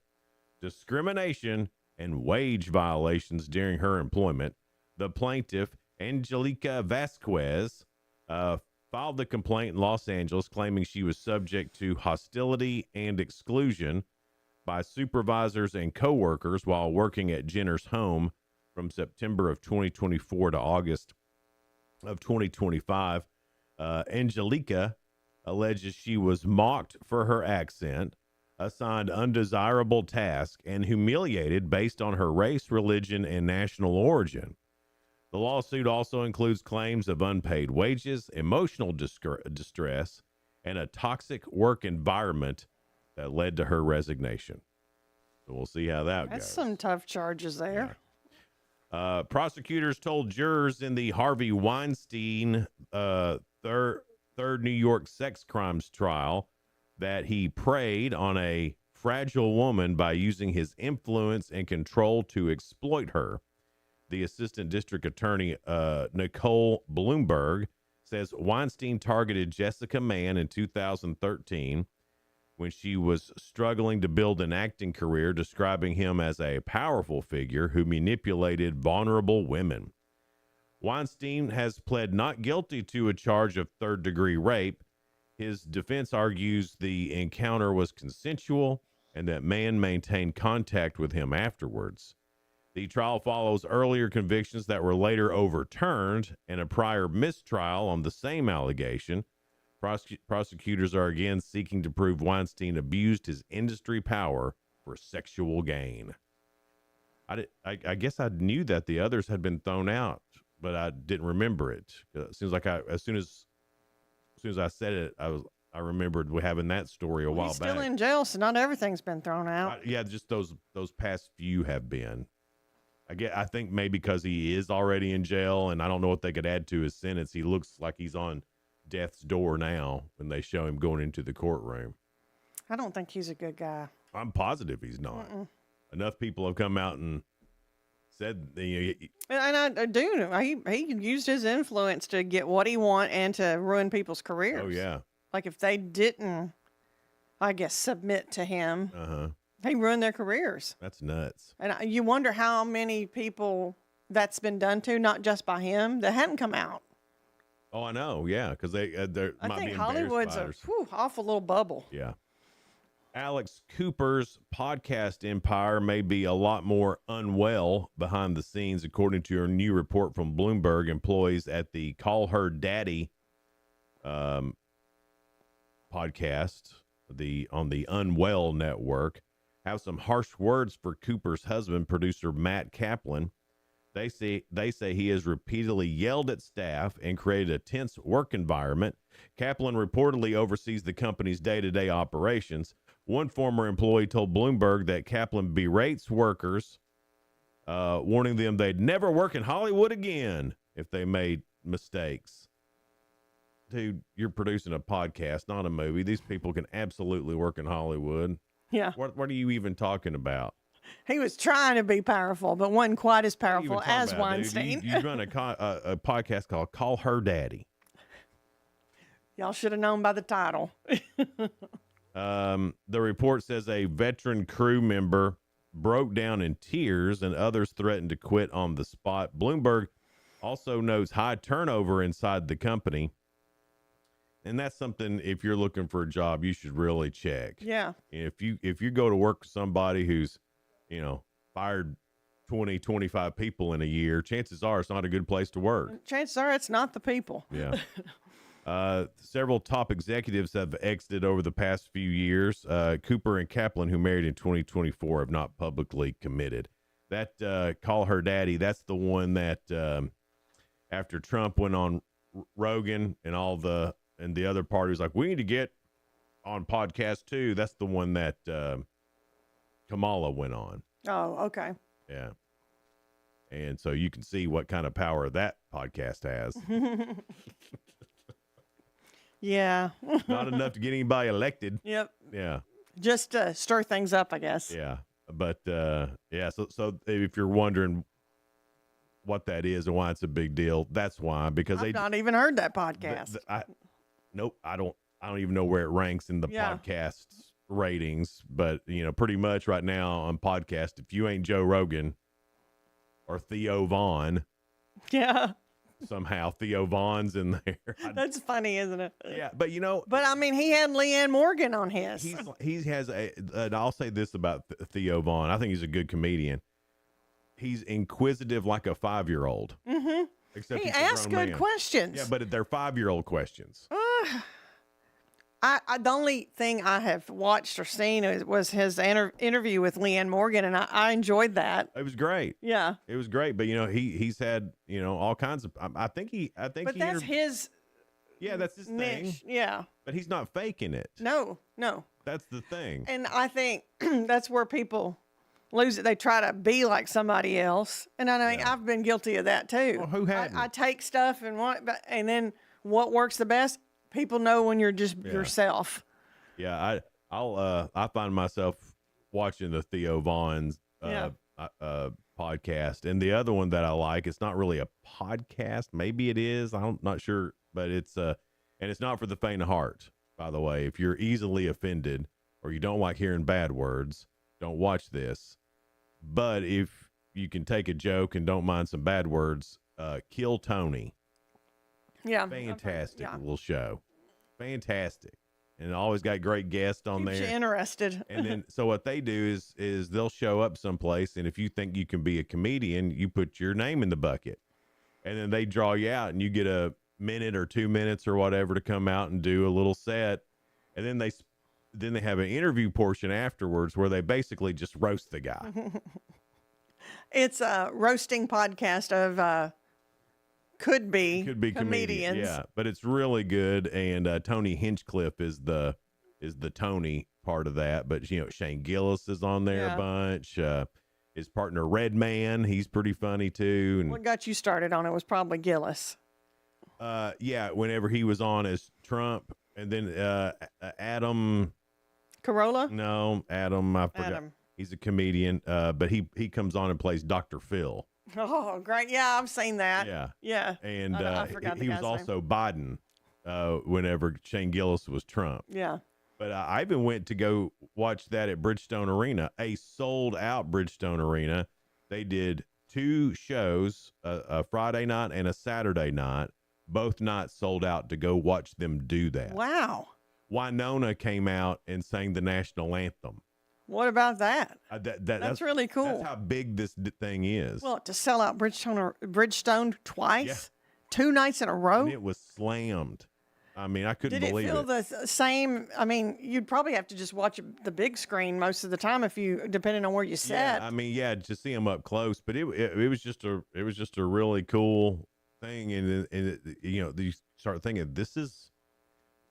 discrimination, and wage violations during her employment. The plaintiff, Angelica Vasquez, filed the complaint in Los Angeles, claiming she was subject to hostility and exclusion by supervisors and coworkers while working at Jenner's home from September of 2024 to August of 2025. Angelica alleges she was mocked for her accent, assigned undesirable tasks, and humiliated based on her race, religion, and national origin. The lawsuit also includes claims of unpaid wages, emotional distress, and a toxic work environment that led to her resignation. So we'll see how that That's goes. some tough charges there. Prosecutors told jurors in the Harvey Weinstein third New York sex crimes trial that he preyed on a fragile woman by using his influence and control to exploit her. The assistant district attorney, Nicole Bloomberg, says Weinstein targeted Jessica Mann in 2013 when she was struggling to build an acting career, describing him as a powerful figure who manipulated vulnerable women. Weinstein has pled not guilty to a charge of third-degree rape. His defense argues the encounter was consensual and that Mann maintained contact with him afterwards. The trial follows earlier convictions that were later overturned and a prior mistrial on the same allegation. Prosecutors are again seeking to prove Weinstein abused his industry power for sexual gain. I guess I knew that the others had been thrown out, but I didn't remember it. It seems like as soon as I said it, I remembered having that story a while He's back. still in jail, so not everything's been thrown out. Yeah, just those past few have been. I think maybe because he is already in jail, and I don't know what they could add to his sentence. He looks like he's on death's door now when they show him going into the courtroom. I don't think he's a good guy. I'm positive he's not. Enough people have come out and said, And I do know he used his influence to get what he want and to ruin people's careers. oh yeah, Like if they didn't, I guess, submit to him, he ruined their careers. that's nuts. And you wonder how many people that's been done to, not just by him, that hadn't come out. Oh, I know, yeah, because they might I be think embarrassed Hollywood's by a it or awful little bubble. Yeah. Alex Cooper's podcast empire may be a lot more unwell behind the scenes, according to a new report from Bloomberg. Employees at the Call Her Daddy podcast, on the Unwell Network, have some harsh words for Cooper's husband, producer Matt Kaplan. They say he has repeatedly yelled at staff and created a tense work environment. Kaplan reportedly oversees the company's day-to-day operations. One former employee told Bloomberg that Kaplan berates workers, warning them they'd never work in Hollywood again if they made mistakes. Dude, you're producing a podcast, not a movie. These people can absolutely work in Hollywood. Yeah. What are you even talking about? He was trying to be powerful, but wasn't quite as What are you powerful even talking as about, dude? Weinstein. You run a podcast called Call Her Daddy. Y'all should have known by the title. The report says a veteran crew member broke down in tears and others threatened to quit on the spot. Bloomberg also notes high turnover inside the company. And that's something, if you're looking for a job, you should really check. Yeah. If you go to work with somebody who's, fired 20, 25 people in a year, chances are it's not a good place to work. Chances are it's not the people. Yeah. Several top executives have exited over the past few years. Cooper and Kaplan, who married in 2024, have not publicly committed. That Call Her Daddy, that's the one that after Trump went on Rogan and and the other parties like, we need to get on podcast too. That's the one that Kamala went on. Oh, okay. Yeah. And so you can see what kind of power that podcast has. Yeah. Not enough to get anybody elected. Yep. Yeah. Just to stir things up, I guess. Yeah. But yeah, so if you're wondering what that is and why it's a big deal, that's why, because I've not even heard that podcast. Nope, I don't even know where it ranks in the podcast ratings, but pretty much right now on podcast, if you ain't Joe Rogan or Theo Vaughn, yeah, somehow Theo Vaughn's in there. That's funny, isn't it? Yeah, but but I mean, he had Leanne Morgan on his. He has and I'll say this about Theo Vaughn. I think he's a good comedian. He's inquisitive like a 5-year-old. Mm-hmm. Except he he's a asks grown good man. questions. Yeah, but they're 5-year-old questions. The only thing I have watched or seen was his interview with Leanne Morgan, and I enjoyed that. It was great. Yeah, it was great. But he's had all kinds of. I think. But that's his. Yeah, that's his niche. thing. Yeah. But he's not faking it. No. That's the thing. And I think that's where people lose it. They try to be like somebody else, and I mean I've been guilty of that too. Well, who hadn't? I take stuff and then what works the best. People know when you're just yourself. Yeah, I find myself watching the Theo Vaughn's podcast, and the other one that I like. It's not really a podcast. Maybe it is. I'm not sure, but it's and it's not for the faint of heart. By the way, if you're easily offended or you don't like hearing bad words, don't watch this. But if you can take a joke and don't mind some bad words, Kill Tony. Yeah. Fantastic little show. Fantastic. And always got great guests on Keeps there. you interested. And then, so what they do is they'll show up someplace, and if you think you can be a comedian, you put your name in the bucket. And then they draw you out, and you get a minute or 2 minutes or whatever to come out and do a little set. And then they have an interview portion afterwards where they basically just roast the guy. It's a roasting podcast of could be comedians. Yeah, but it's really good. And Tony Hinchcliffe is the Tony part of that. But Shane Gillis is on there a bunch. His partner Redman, he's pretty funny too. And what got you started on it was probably Gillis. Yeah, whenever he was on as Trump, and then Adam Carolla. No, Adam. I forgot. Adam. He's a comedian, but he comes on and plays Dr. Phil. Oh, great! Yeah, I've seen that. Yeah. And I forgot he was also Biden whenever Shane Gillis was Trump. Yeah. But I even went to go watch that at Bridgestone Arena, a sold-out Bridgestone Arena. They did 2 shows, a Friday night and a Saturday night. Both nights sold out to go watch them do that. Wow. Winona came out and sang the national anthem. What about that? That's really cool. That's how big this thing is. Well, to sell out Bridgestone twice, 2 nights in a row. And it was slammed. I mean, I couldn't Did believe it feel the same? I mean, you'd probably have to just watch the big screen most of the time depending on where you sat. Yeah, I mean, to see them up close, but it was just a really cool thing, and you start thinking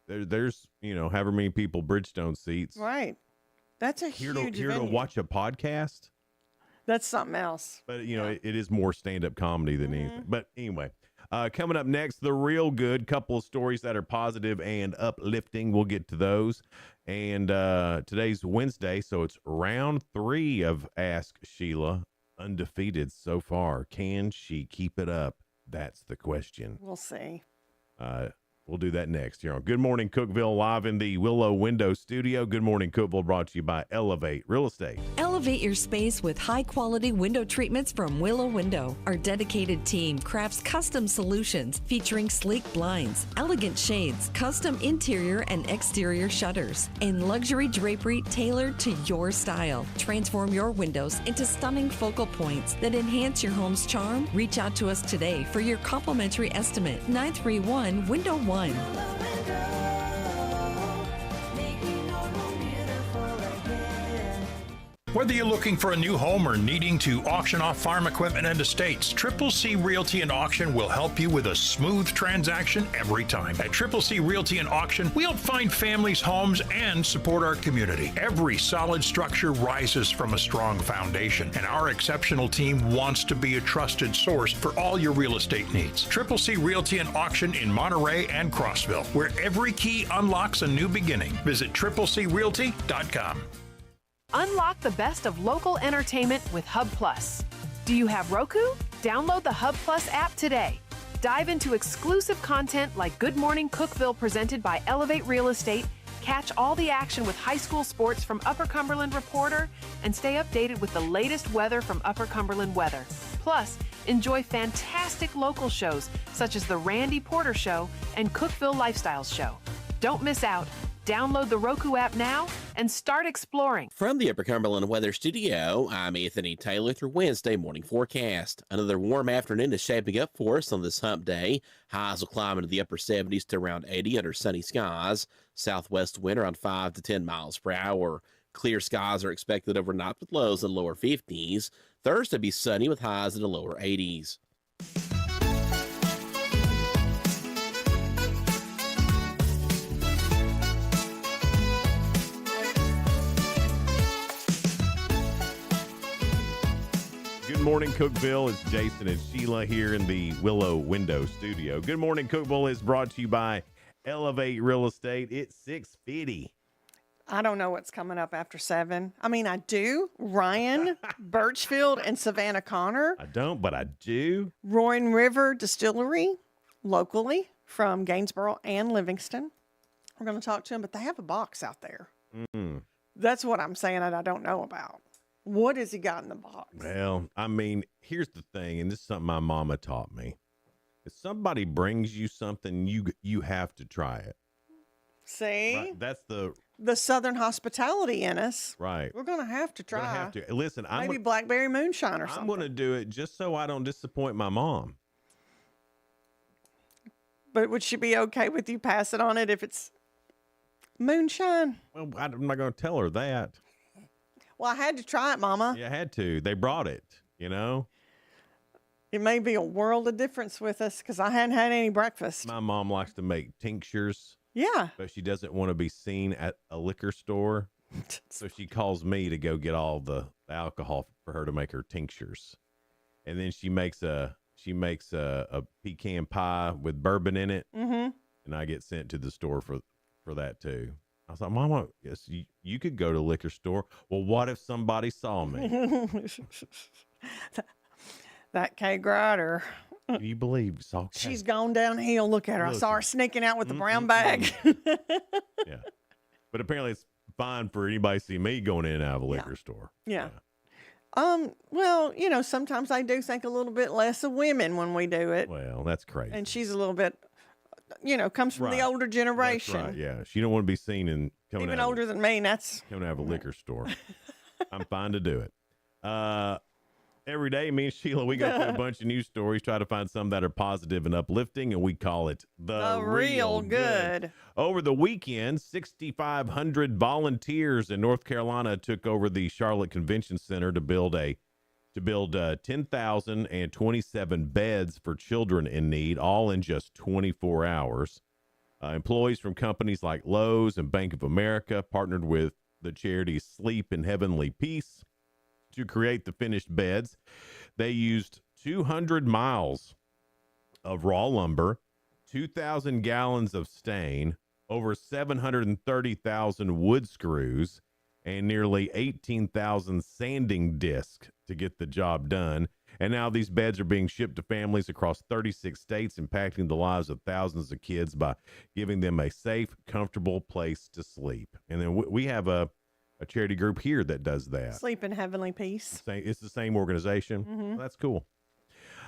there's however many people Bridgestone seats. Right. That's a here huge to venue. watch a podcast. That's something else. But it is more stand-up comedy than anything. But anyway, coming up next, the real good couple of stories that are positive and uplifting. We'll get to those. And today's Wednesday, so it's round 3 of Ask Sheila. Undefeated so far. Can she keep it up? That's the question. We'll see. We'll do that next here on Good Morning Cookeville, live in the Willow Window Studio. Good Morning Cookeville brought to you by Elevate Real Estate. Elevate your space with high-quality window treatments from Willow Window. Our dedicated team crafts custom solutions featuring sleek blinds, elegant shades, custom interior and exterior shutters, and luxury drapery tailored to your style. Transform your windows into stunning focal points that enhance your home's charm. Reach out to us today for your complimentary estimate. 931-WINDOW-1. Whether you're looking for a new home or needing to auction off farm equipment and estates, Triple C Realty and Auction will help you with a smooth transaction every time. At Triple C Realty and Auction, we help find families, homes, and support our community. Every solid structure rises from a strong foundation, and our exceptional team wants to be a trusted source for all your real estate needs. Triple C Realty and Auction in Monterey and Crossville, where every key unlocks a new beginning. Visit triplecrealty.com. Unlock the best of local entertainment with Hub Plus. Do you have Roku? Download the Hub Plus app today. Dive into exclusive content like Good Morning Cookeville presented by Elevate Real Estate. Catch all the action with high school sports from Upper Cumberland Reporter and stay updated with the latest weather from Upper Cumberland Weather. Plus, enjoy fantastic local shows such as The Randy Porter Show and Cookeville Lifestyles Show. Don't miss out. Download the Roku app now and start exploring. From the Upper Cumberland Weather Studio, I'm Anthony Taylor with your Wednesday morning forecast. Another warm afternoon is shaping up for us on this hump day. Highs will climb into the upper 70s to around 80 under sunny skies. Southwest wind around 5 to 10 miles per hour. Clear skies are expected overnight with lows in the lower 50s. Thursday be sunny with highs in the lower 80s. Good morning, Cookeville. It's Jason and Sheila here in the Willow Window Studio. Good morning, Cookeville is brought to you by Elevate Real Estate. It's 6:50. I don't know what's coming up after 7. I mean, I do. Ryan, Birchfield, and Savannah Connor. I don't, but I do. Roaring River Distillery, locally from Gainesboro and Livingston. We're going to talk to them, but they have a box out there. That's what I'm saying that I don't know about. What has he got in the box? Well, I mean, here's the thing, and this is something my mama taught me. If somebody brings you something, you have to try it. See? Right? That's the Southern hospitality in us. right. We're going to have to try. Gonna have to. Listen, Maybe blackberry moonshine or something. I'm going to do it just so I don't disappoint my mom. But would she be okay with you passing on it if it's moonshine? Well, I'm not going to tell her that. Well, I had to try it, Mama. Yeah, I had to. They brought it, It may be a world of difference with us because I hadn't had any breakfast. My mom likes to make tinctures. Yeah. But she doesn't want to be seen at a liquor store. So she calls me to go get all the alcohol for her to make her tinctures. And then she makes a pecan pie with bourbon in it. Mm-hmm. And I get sent to the store for that too. I was like, Mama, yes, you could go to the liquor store. Well, what if somebody saw me? That Kay Grider. Do you believe saw Kay? She's gone downhill. Look at her. I saw her sneaking out with the brown bag. Yeah. But apparently it's fine for anybody to see me going in and out of a liquor store. Yeah. Well, sometimes I do think a little bit less of women when we do it. Well, that's crazy. And she's a little bit, comes from the older generation. That's right, yeah. She don't want to be seen in coming Even out older than me, that's coming out of a liquor store. I'm fine to do it. Every day, me and Sheila, we go through a bunch of news stories, try to find some that are positive and uplifting, and we call it the real good. Over the weekend, 6,500 volunteers in North Carolina took over the Charlotte Convention Center to build 10,027 beds for children in need, all in just 24 hours. Employees from companies like Lowe's and Bank of America partnered with the charity Sleep in Heavenly Peace to create the finished beds. They used 200 miles of raw lumber, 2,000 gallons of stain, over 730,000 wood screws, and nearly 18,000 sanding discs to get the job done. And now these beds are being shipped to families across 36 states, impacting the lives of thousands of kids by giving them a safe, comfortable place to sleep. And then we have a charity group here that does that. Sleep in Heavenly Peace. It's the same organization. Mm-hmm. That's cool.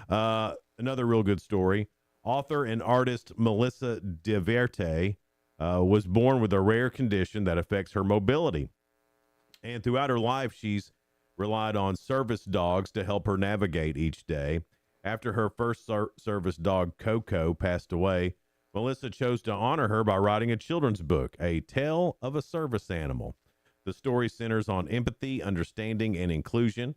Another real good story. Author and artist Melissa DeVerte was born with a rare condition that affects her mobility. And throughout her life, she's relied on service dogs to help her navigate each day. After her first service dog, Coco, passed away, Melissa chose to honor her by writing a children's book, A Tale of a Service Animal. The story centers on empathy, understanding, and inclusion.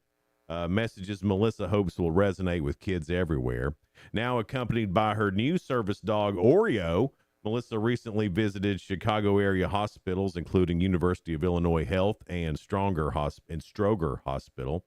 Messages Melissa hopes will resonate with kids everywhere. Now accompanied by her new service dog, Oreo, Melissa recently visited Chicago area hospitals, including University of Illinois Health and Stroger Hospital,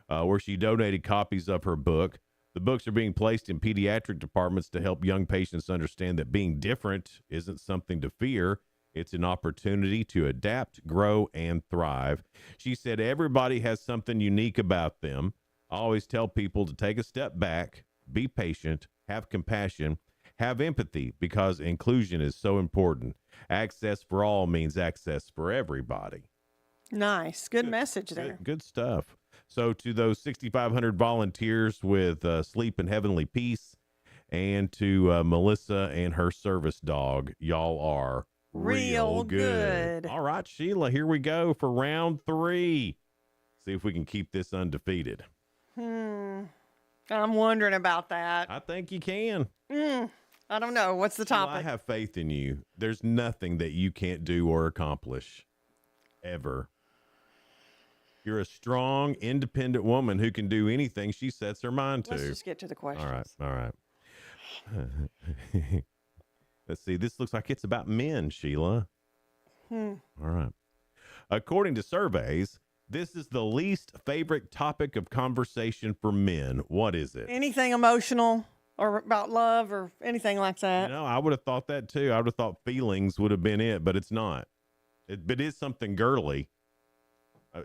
where she donated copies of her book. The books are being placed in pediatric departments to help young patients understand that being different isn't something to fear. It's an opportunity to adapt, grow, and thrive. She said everybody has something unique about them. I always tell people to take a step back, be patient, have compassion, have empathy, because inclusion is so important. Access for all means access for everybody. Nice. Good message there. Good stuff. So to those 6,500 volunteers with Sleep in Heavenly Peace, and to Melissa and her service dog, y'all are real good. All right, Sheila, here we go for round 3. See if we can keep this undefeated. I'm wondering about that. I think you can. I don't know. What's the topic? Well, I have faith in you. There's nothing that you can't do or accomplish, ever. You're a strong, independent woman who can do anything she sets her mind to. Let's just get to the questions. All right. Let's see. This looks like it's about men, Sheila. All right. According to surveys, this is the least favorite topic of conversation for men. What is it? Anything emotional or about love or anything like that? I would have thought that too. I would have thought feelings would have been it, but it's not. But it is something girly.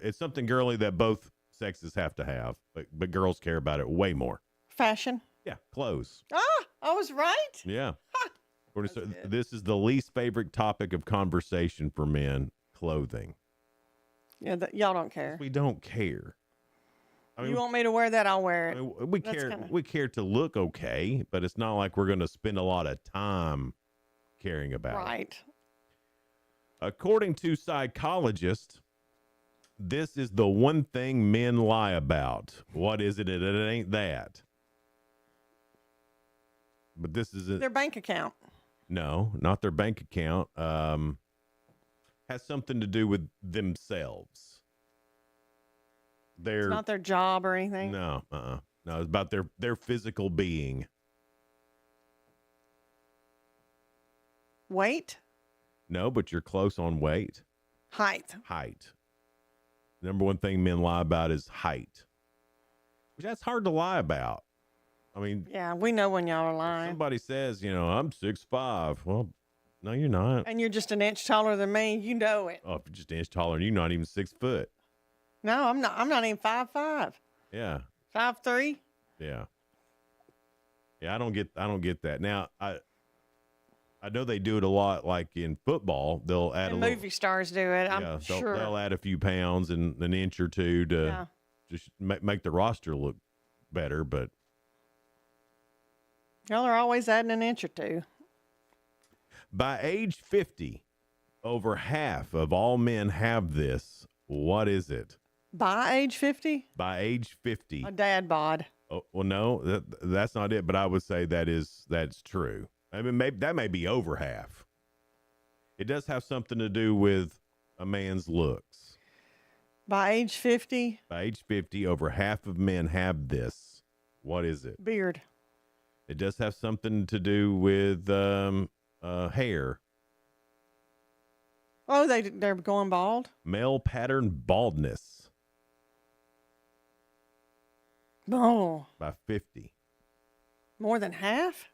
It's something girly that both sexes have to have, but girls care about it way more. Fashion? Yeah, clothes. I was right. Yeah. This is the least favorite topic of conversation for men, clothing. Yeah, y'all don't care. We don't care. I mean, you want me to wear that, I'll wear it. I mean, we care to look okay, but it's not like we're going to spend a lot of time caring about it. Right. According to psychologists, this is the one thing men lie about. What is it? It ain't that. But this is their bank account. No, not their bank account. Has something to do with themselves. It's not their job or anything. No, no, it's about their physical being. Weight? No, but you're close on weight. Height. Number one thing men lie about is height. Which that's hard to lie about. I mean, yeah, we know when y'all are lying. Somebody says, I'm 6'5". Well, no, you're not. And you're just an inch taller than me. You know it. Oh, if you're just an inch taller and you're not even 6 foot. No, I'm not. I'm not even 5'5". Yeah. 5'3". Yeah. Yeah, I don't get that. Now, I know they do it a lot, like in football. They'll add movie stars do it. I'm sure they'll add a few pounds and an inch or two to just make the roster look better. But y'all are always adding an inch or two. By age 50, over half of all men have this. What is it? By age 50? By age 50. A dad bod. Oh, well, no, that's not it. But I would say that's true. I mean, that may be over half. It does have something to do with a man's looks. By age 50? By age 50, over half of men have this. What is it? Beard. It does have something to do with hair. Oh, they're going bald? Male pattern baldness. Oh. By 50. More than half?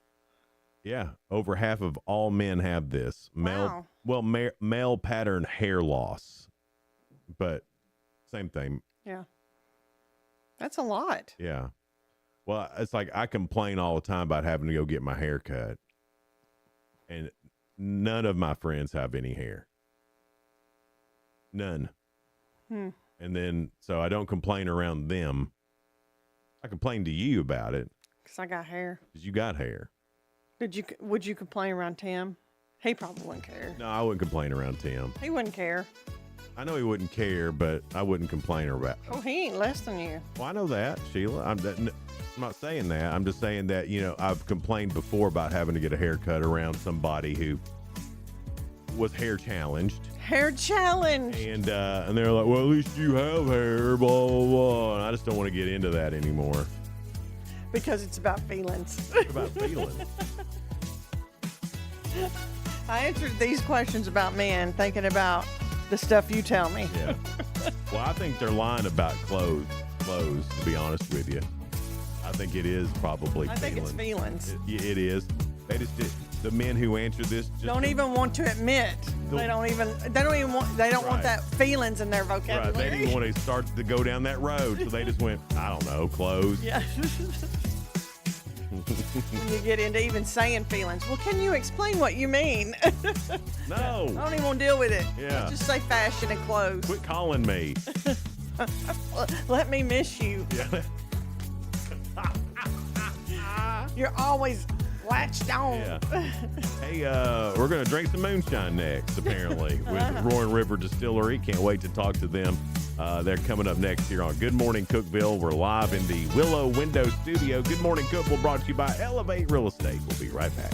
Yeah, over half of all men have this. Wow. Male pattern hair loss. But same thing. Yeah. That's a lot. Yeah. Well, it's like I complain all the time about having to go get my hair cut. And none of my friends have any hair. None. And then, so I don't complain around them. I complain to you about it. Because I got hair. Because you got hair. Would you complain around Tim? He probably wouldn't care. No, I wouldn't complain around Tim. He wouldn't care. I know he wouldn't care, but I wouldn't complain about. Oh, he ain't less than you. Well, I know that, Sheila. I'm not saying that. I'm just saying that, I've complained before about having to get a haircut around somebody who was hair challenged. Hair challenge. And they're like, well, at least you have hair, blah, blah, blah. And I just don't want to get into that anymore. Because it's about feelings. It's about feelings. I answered these questions about men thinking about the stuff you tell me. Yeah. Well, I think they're lying about clothes, to be honest with you. I think it is probably I think it's feelings. It is. They just did. The men who answer this just Don't even want to admit. They don't want that feelings in their vocabulary. Right. They didn't want to start to go down that road, so they just went, I don't know, clothes. Yeah. When you get into even saying feelings, well, can you explain what you mean? No. I don't even want to deal with it. Yeah. Let's just say fashion and clothes. Quit calling me. Let me miss you. Yeah. You're always latched on. Yeah. Hey, we're going to drink some moonshine next, apparently, with Roaring River Distillery. Can't wait to talk to them. They're coming up next here on Good Morning Cookeville. We're live in the Willow Window Studio. Good Morning Cookeville brought to you by Elevate Real Estate. We'll be right back.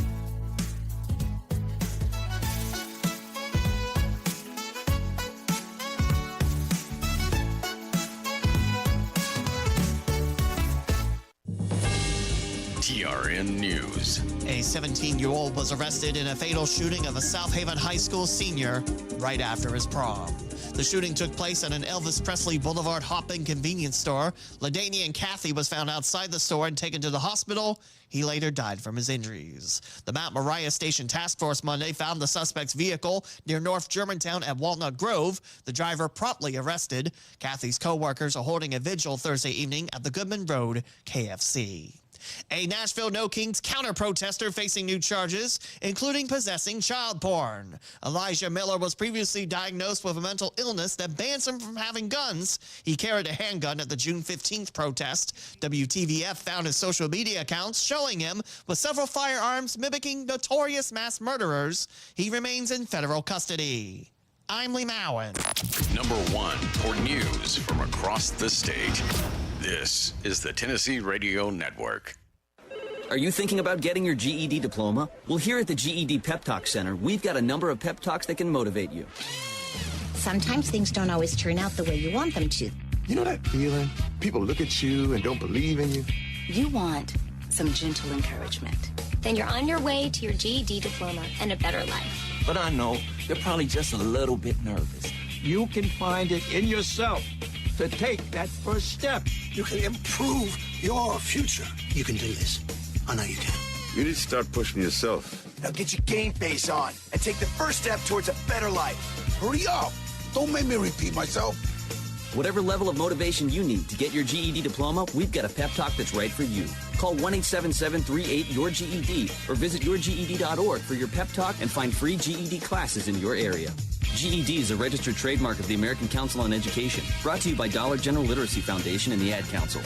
TRN News. A 17-year-old was arrested in a fatal shooting of a South Haven High School senior right after his prom. The shooting took place at an Elvis Presley Boulevard hopping convenience store. LaDania Kathy was found outside the store and taken to the hospital. He later died from his injuries. The Mount Moriah Station Task Force Monday found the suspect's vehicle near North Germantown at Walnut Grove. The driver promptly arrested. Kathy's co-workers are holding a vigil Thursday evening at the Goodman Road KFC. A Nashville No Kings counter-protester facing new charges, including possessing child porn. Elijah Miller was previously diagnosed with a mental illness that bans him from having guns. He carried a handgun at the June 15th protest. WTVF found his social media accounts showing him with several firearms mimicking notorious mass murderers. He remains in federal custody. I'm Lee Mowen. Number 1 for news from across the state. This is the Tennessee Radio Network. Are you thinking about getting your GED diploma? Well, here at the GED Pep Talk Center, we've got a number of pep talks that can motivate you. Sometimes things don't always turn out the way you want them to. You know that feeling? People look at you and don't believe in you. You want some gentle encouragement. Then you're on your way to your GED diploma and a better life. But I know you're probably just a little bit nervous. You can find it in yourself to take that first step. You can improve your future. You can do this. I know you can. You need to start pushing yourself. Now get your game face on and take the first step towards a better life. Hurry up. Don't make me repeat myself. Whatever level of motivation you need to get your GED diploma, we've got a pep talk that's right for you. Call 1-877-38-YOUR-GED or visit yourged.org for your pep talk and find free GED classes in your area. GED is a registered trademark of the American Council on Education. Brought to you by Dollar General Literacy Foundation and the Ad Council.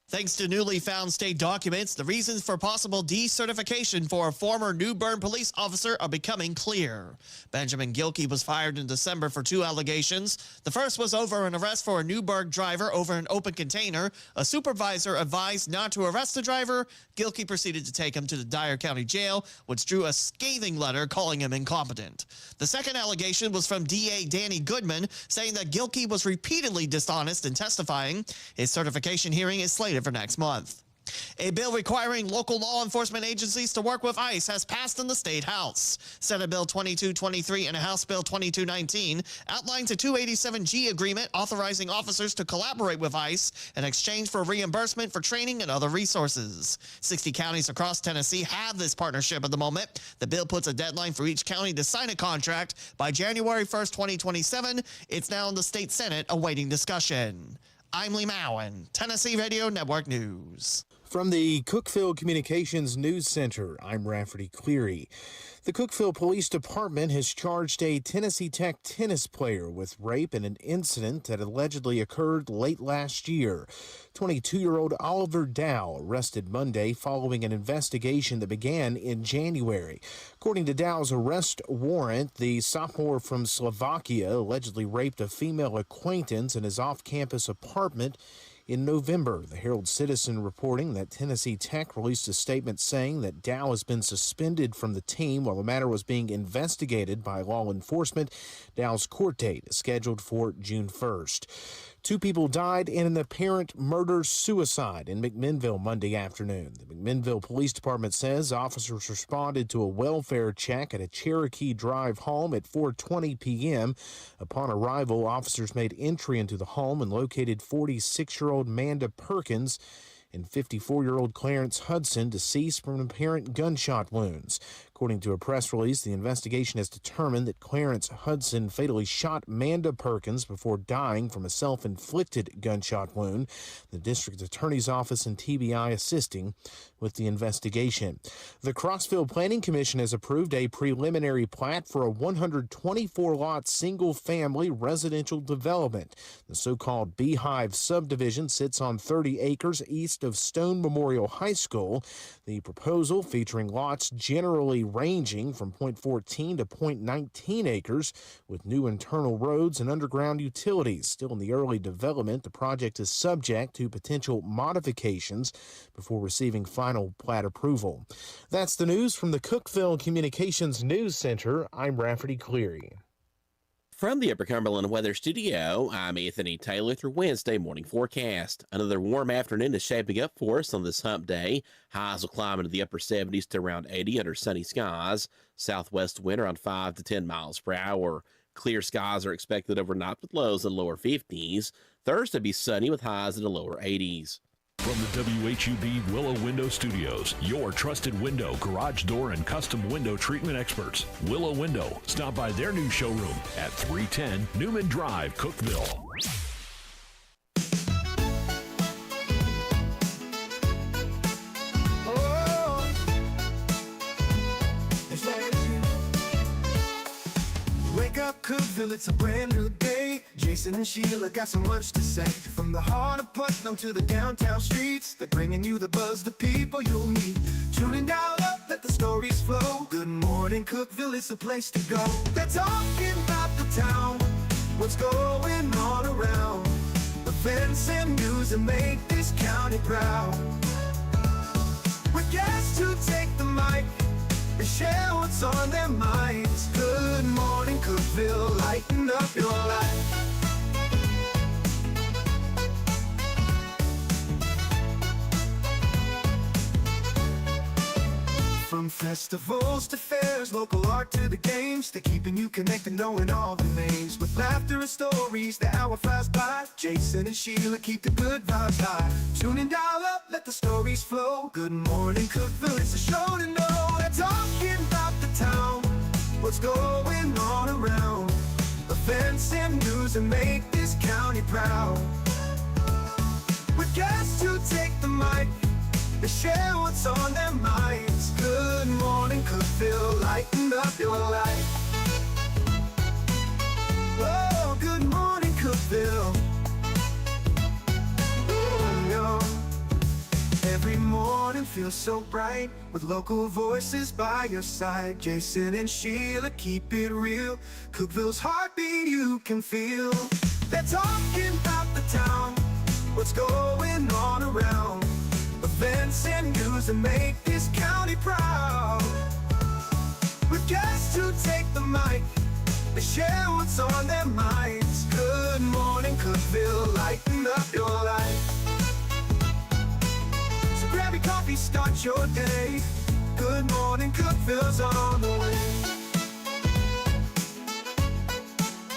Thanks to newly found state documents, the reasons for possible decertification for a former New Bern police officer are becoming clear. Benjamin Gilkey was fired in December for 2 allegations. The first was over an arrest for a Newburgh driver over an open container. A supervisor advised not to arrest the driver. Gilkey proceeded to take him to the Dyer County Jail, which drew a scathing letter calling him incompetent. The second allegation was from DA Danny Goodman, saying that Gilkey was repeatedly dishonest in testifying. His certification hearing is slated for next month. A bill requiring local law enforcement agencies to work with ICE has passed in the State House. Senate Bill 2223 and House Bill 2219 outlines a 287G agreement authorizing officers to collaborate with ICE in exchange for reimbursement for training and other resources. 60 counties across Tennessee have this partnership at the moment. The bill puts a deadline for each county to sign a contract by January 1st, 2027. It's now in the state Senate awaiting discussion. I'm Lee Mowen, Tennessee Radio Network News. From the Cookeville Communications News Center, I'm Rafferty Cleary. The Cookeville Police Department has charged a Tennessee Tech tennis player with rape in an incident that allegedly occurred late last year. 22-year-old Oliver Dow arrested Monday following an investigation that began in January. According to Dow's arrest warrant, the sophomore from Slovakia allegedly raped a female acquaintance in his off-campus apartment In November, the Herald-Citizen reporting that Tennessee Tech released a statement saying that Dow has been suspended from the team while the matter was being investigated by law enforcement. Dow's court date is scheduled for June 1st. 2 people died in an apparent murder-suicide in McMinnville Monday afternoon. The McMinnville Police Department says officers responded to a welfare check at a Cherokee Drive home at 4:20 p.m. Upon arrival, officers made entry into the home and located 46-year-old Manda Perkins and 54-year-old Clarence Hudson, deceased from apparent gunshot wounds. According to a press release, the investigation has determined that Clarence Hudson fatally shot Manda Perkins before dying from a self-inflicted gunshot wound. The district attorney's office and TBI assisting with the investigation. The Crossville Planning Commission has approved a preliminary plat for a 124-lot single-family residential development. The so-called Beehive subdivision sits on 30 acres east of Stone Memorial High School. The proposal, featuring lots generally ranging from .14 to .19 acres, with new internal roads and underground utilities. Still in the early development, the project is subject to potential modifications before receiving final plat approval. That's the news from the Cookeville Communications News Center. I'm Rafferty Cleary. From the Upper Cumberland Weather Studio, I'm Anthony Taylor through Wednesday morning forecast. Another warm afternoon is shaping up for us on this hump day. Highs will climb into the upper 70s to around 80 under sunny skies. Southwest wind around 5 to 10 miles per hour. Clear skies are expected overnight with lows in the lower 50s. Thursday be sunny with highs in the lower 80s. From the WHUB Willow Window Studios, your trusted window, garage door, and custom window treatment experts. Willow Window. Stop by their new showroom at 310 Newman Drive, Cookeville. Wake up, Cookeville, it's a brand new day. Jason and Sheila got so much to say. From the heart of Putnam to the downtown streets, they're bringing you the buzz, the people you'll meet. Tuning dial up, let the stories flow. Good morning, Cookeville, it's the place to go. They're talking about the town, what's going on around. Events and news that make this county proud. With guests who take the mic and share what's on their minds. Good morning, Cookeville, lighten up your life. From festivals to fairs, local art to the games, they're keeping you connected, knowing all the names. With laughter and stories, the hour flies by. Jason and Sheila keep the good vibes high. Tune in, dial up, let the stories flow. Good morning, Cookeville, it's a show to know. They're talking about the town, what's going on around. Events and news that make this county proud. With guests who take the mic, they share what's on their minds. Good morning, Cookeville, lighten up your life. Oh, good morning, Cookeville. Oh, yo. Every morning feels so bright, with local voices by your side. Jason and Sheila keep it real. Cookeville's heartbeat you can feel. They're talking about the town, what's going on around. Events and news that make this county proud. With guests who take the mic, they share what's on their minds. Good morning, Cookeville, lighten up your life. So grab your coffee, start your day. Good morning, Cookeville's on the way.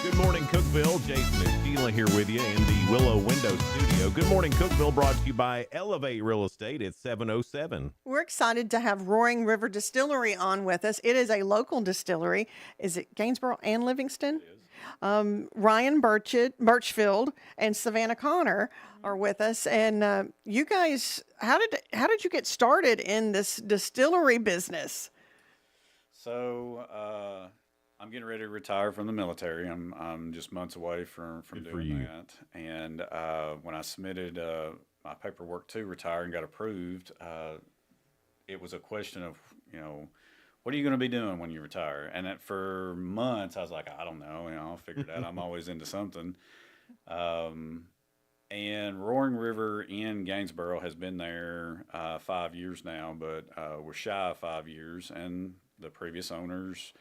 Good morning, Cookeville. Jason and Sheila here with you in the Willow Window Studio. Good morning, Cookeville, brought to you by Elevate Real Estate at 707. We're excited to have Roaring River Distillery on with us. It is a local distillery. Is it Gainesboro and Livingston? Ryan Birchfield and Savannah Connor are with us. And you guys, how did you get started in this distillery business? So I'm getting ready to retire from the military. I'm just months away from doing that. And when I submitted my paperwork to retire and got approved, it was a question of, what are you going to be doing when you retire? And for months, I was like, I don't know. I'll figure it out. I'm always into something. And And Roaring River in Gainesboro has been there 5 years now, but we're shy of 5 years, and the previous owners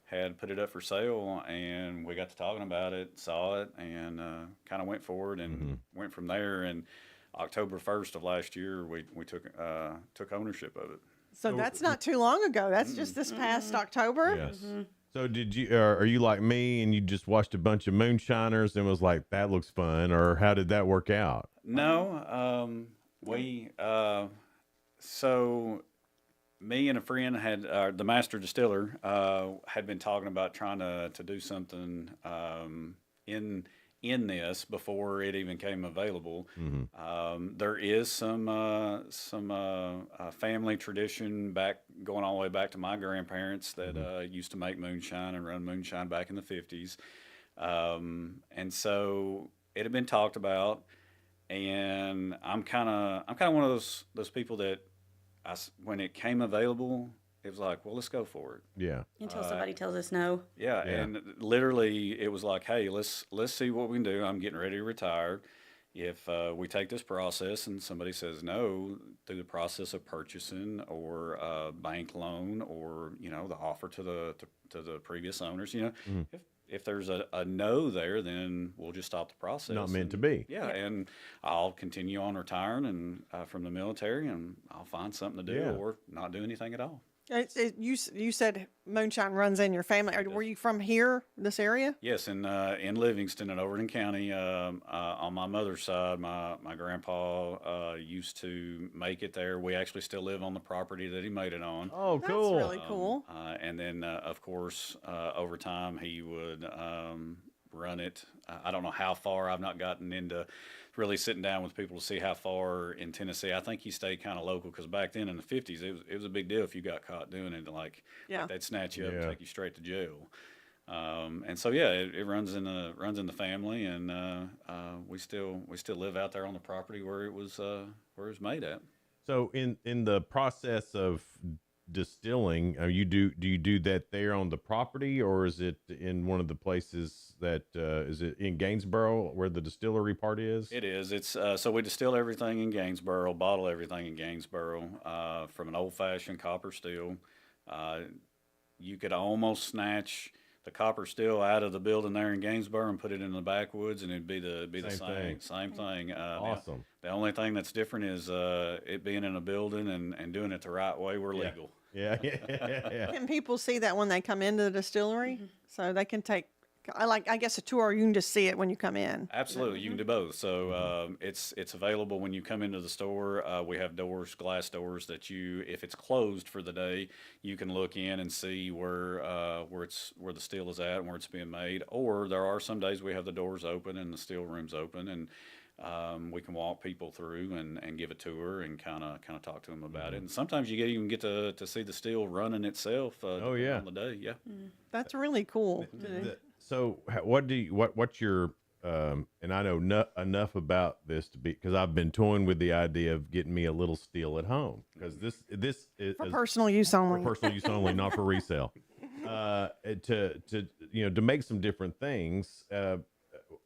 had put it up for sale, and we got to talking about it, saw it, and kind of went forward and went from there. And October 1st of last year, we took ownership of it. So that's not too long ago. That's just this past October. Yes. So did you? Are you like me and you just watched a bunch of moonshiners and was like, "That looks fun," or how did that work out? No, so me and a friend had the master distiller had been talking about trying to do something in this before it even came available. There is some family tradition going all the way back to my grandparents that used to make moonshine and run moonshine back in the 50s. And so it had been talked about, and I'm kind of one of those people that when it came available, it was like, well, let's go for it. Yeah. Until somebody tells us no. Yeah, and literally it was like, hey, let's see what we can do. I'm getting ready to retire. If we take this process and somebody says no through the process of purchasing or a bank loan or the offer to the previous owners, if there's a no there, then we'll just stop the process. Not meant to be. Yeah, and I'll continue on retiring and from the military, and I'll find something to do or not do anything at all. You said moonshine runs in your family. Were you from here, this area? Yes, in Livingston and Overton County. On my mother's side, my grandpa used to make it there. We actually still live on the property that he made it on. Oh, cool! That's really cool. And then, of course, over time he would run it. I don't know how far. I've not gotten into really sitting down with people to see how far in Tennessee. I think he stayed kind of local because back then in the 50s, it was a big deal if you got caught doing it. Like they'd snatch you up and take you straight to jail. And so it runs in the family, and we still live out there on the property where it was made at. So in the process of distilling, do you do that there on the property, or is it in one of the places that is it in Gainesboro where the distillery part is? It is. It's so we distill everything in Gainesboro, bottle everything in Gainesboro from an old-fashioned copper still. You could almost snatch the copper still out of the building there in Gainesboro and put it in the backwoods, and it'd be the same thing. Awesome. The only thing that's different is it being in a building and doing it the right way. We're legal. Yeah. Can people see that when they come into the distillery? So they can take, I guess, a tour, or you can just see it when you come in. Absolutely, you can do both. So it's available when you come into the store. We have glass doors that if it's closed for the day, you can look in and see where the still is at and where it's being made. Or there are some days we have the doors open and the still room's open, and we can walk people through and give a tour and kind of talk to them about it. And sometimes you even get to see the still running itself. On the day. Yeah. That's really cool. So what's your and I know enough about this because I've been toying with the idea of getting me a little still at home, because this is for personal use only. For personal use only, not for resale. To make some different things.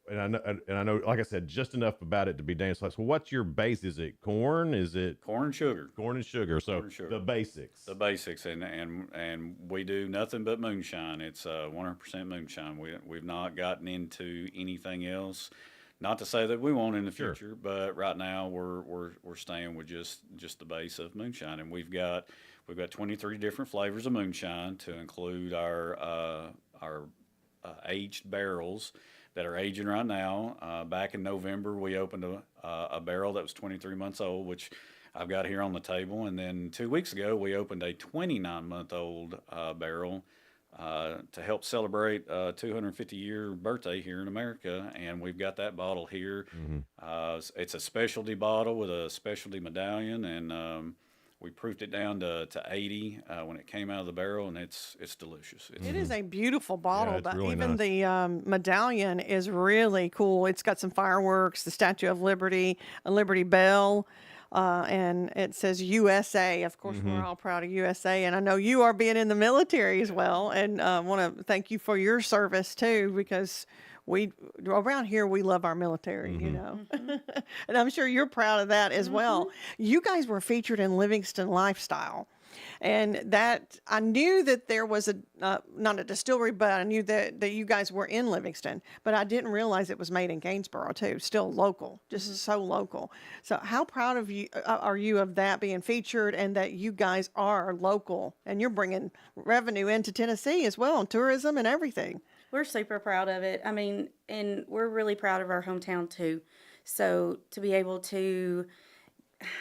And I know, like I said, just enough about it to be dangerous. So what's your base? Is it corn? Is it corn and sugar? Corn and sugar. So the basics. The basics, and we do nothing but moonshine. It's 100% moonshine. We've not gotten into anything else. Not to say that we won't in the future, but right now we're staying with just the base of moonshine, and we've got 23 different flavors of moonshine to include our aged barrels that are aging right now. Back in November, we opened a barrel that was 23 months old, which I've got here on the table. And then 2 weeks ago, we opened a 29-month-old barrel to help celebrate a 250-year birthday here in America. And we've got that bottle here. It's a specialty bottle with a specialty medallion, and we proofed it down to 80 when it came out of the barrel, and it's delicious. It is a beautiful bottle. It's really even nice. the medallion is really cool. It's got some fireworks, the Statue of Liberty, a Liberty Bell. and it says USA. Of course, we're all proud of USA, and I know you are being in the military as well. And want to thank you for your service too, because we around here we love our military, you know, and I'm sure you're proud of that as well. You guys were featured in Livingston Lifestyle. And that I knew that there was not a distillery, but I knew that you guys were in Livingston, but I didn't realize it was made in Gainesboro too, still local, just so local. So how proud of you are you of that being featured, and that you guys are local and you're bringing revenue into Tennessee as well, and tourism and everything. We're super proud of it. I mean, and we're really proud of our hometown too. So to be able to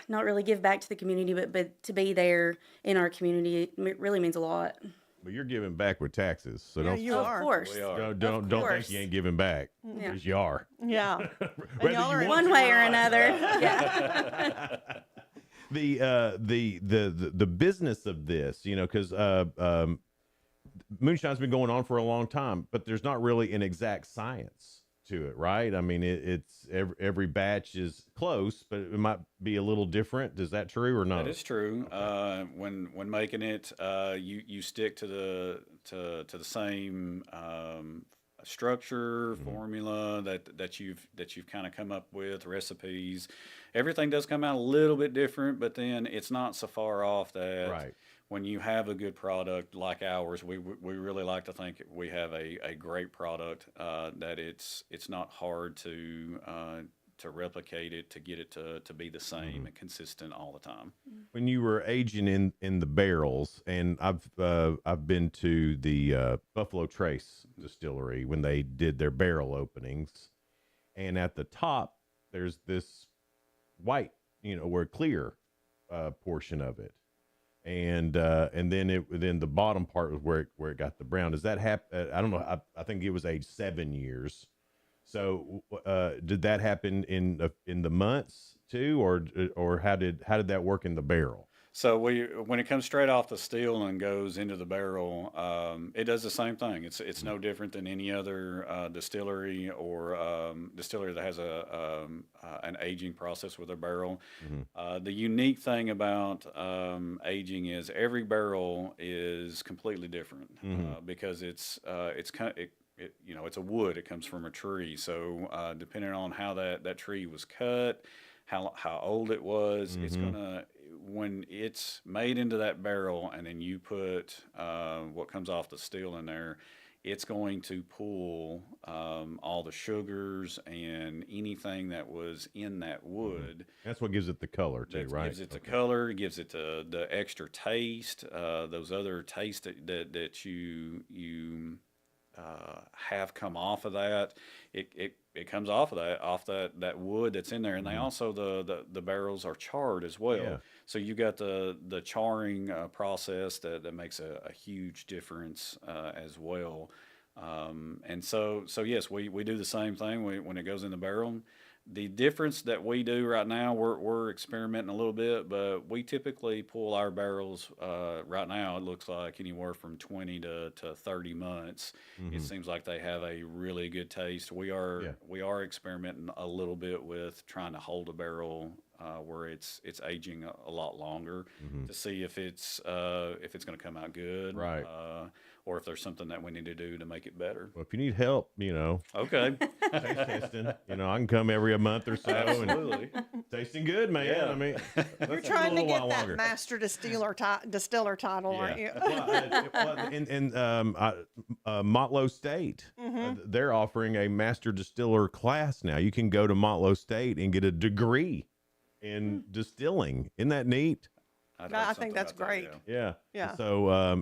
not really give back to the community, but to be there in our community, it really means a lot. But you're giving back with taxes, so Yeah, don't you are. Of course. don't think you ain't giving back, Yeah. because you are. Yeah. Whether y'all you are in want One to way or not. another. Yeah. The business of this, you know, because moonshine's been going on for a long time, but there's not really an exact science to it, right? I mean, it's every batch is close, but it might be a little different. Is that true or no? That is true. When making it, you stick to the same structure, formula that you've kind of come up with, recipes. Everything does come out a little bit different, but then it's not so far off that when you have a good product like ours, we really like to think we have a great product, that it's not hard to replicate it, to get it to be the same and consistent all the time. When you were aging in the barrels, and I've been to the Buffalo Trace distillery when they did their barrel openings, and at the top there's this white, you know, or clear portion of it, and then the bottom part was where it got the brown. Does that happen? I don't know. I think it was aged 7 years. So did that happen in the months too, or how did that work in the barrel? So when it comes straight off the still and goes into the barrel, it does the same thing. It's no different than any other distillery or distillery that has an aging process with a barrel. The unique thing about aging is every barrel is completely different because it's kind of it's a wood. It comes from a tree. So depending on how that tree was cut, how old it was, it's gonna, when it's made into that barrel and then you put what comes off the still in there, it's going to pull all the sugars and anything that was in that wood. That's what gives it the color too, right? Gives it the color, gives it the extra taste, those other tastes that you have come off of that. It comes off of that wood that's in there, and they also the barrels are charred as well. Yeah. So you got the charring process that makes a huge difference as well. And so yes, we do the same thing when it goes in the barrel. The difference that we do right now, we're experimenting a little bit, but we typically pull our barrels right now. It looks like anywhere from 20 to 30 months. It seems like they have a really good taste. We are experimenting a little bit with trying to hold a barrel where it's aging a lot longer to see if it's going to come out good, right? Or if there's something that we need to do to make it better. Well, if you need help, you know, okay, taste testing, you know, I can come every month or so. Absolutely. And tasting good, man. Yeah. I mean, You're trying to get that master distiller title, aren't you? Motlow State, they're offering a master distiller class now. You can go to Motlow State and get a degree in distilling. Isn't that neat? I think that's great. Yeah. Yeah. So, I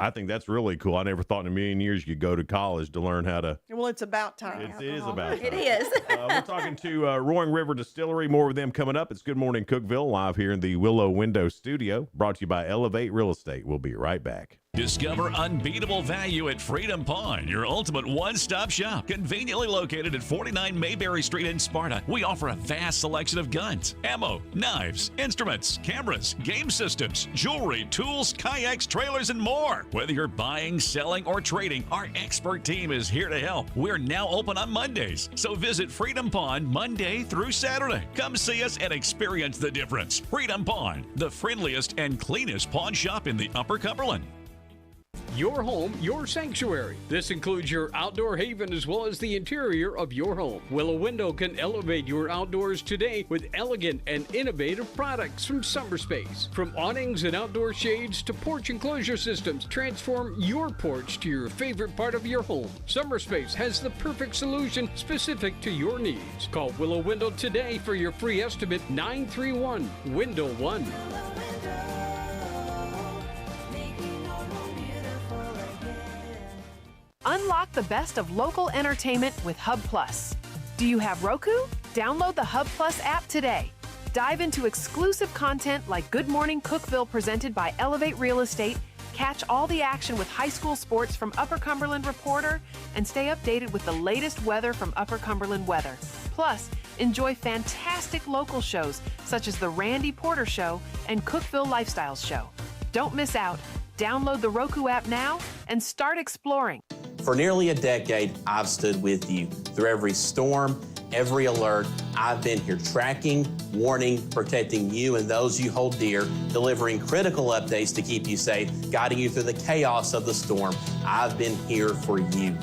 think that's really cool. I never thought in a million years you'd go to college to learn how to. Well, it's about time. It is about time. It is. We're talking to Roaring River Distillery. More with them coming up. It's Good Morning Cookeville, live here in the Willow Window Studio, brought to you by Elevate Real Estate. We'll be right back. Discover unbeatable value at Freedom Pawn, your ultimate one-stop shop. Conveniently located at 49 Mayberry Street in Sparta, we offer a vast selection of guns, ammo, knives, instruments, cameras, game systems, jewelry, tools, kayaks, trailers, and more. Whether you're buying, selling, or trading, our expert team is here to help. We're now open on Mondays, so visit Freedom Pawn Monday through Saturday. Come see us and experience the difference. Freedom Pawn, the friendliest and cleanest pawn shop in the Upper Cumberland. Your home, your sanctuary. This includes your outdoor haven as well as the interior of your home. Willow Window can elevate your outdoors today with elegant and innovative products from SummerSpace. From awnings and outdoor shades to porch enclosure systems, transform your porch to your favorite part of your home. SummerSpace has the perfect solution specific to your needs. Call Willow Window today for your free estimate, 931-WINDOW-1. Unlock the best of local entertainment with Hub Plus. Do you have Roku? Download the Hub Plus app today. Dive into exclusive content like Good Morning Cookeville presented by Elevate Real Estate, catch all the action with high school sports from Upper Cumberland Reporter, and stay updated with the latest weather from Upper Cumberland Weather. Plus, enjoy fantastic local shows such as The Randy Porter Show and Cookeville Lifestyles Show. Don't miss out. Download the Roku app now and start exploring. For nearly a decade, I've stood with you. Through every storm, every alert, I've been here tracking, warning, protecting you and those you hold dear, delivering critical updates to keep you safe, guiding you through the chaos of the storm. I've been here for you.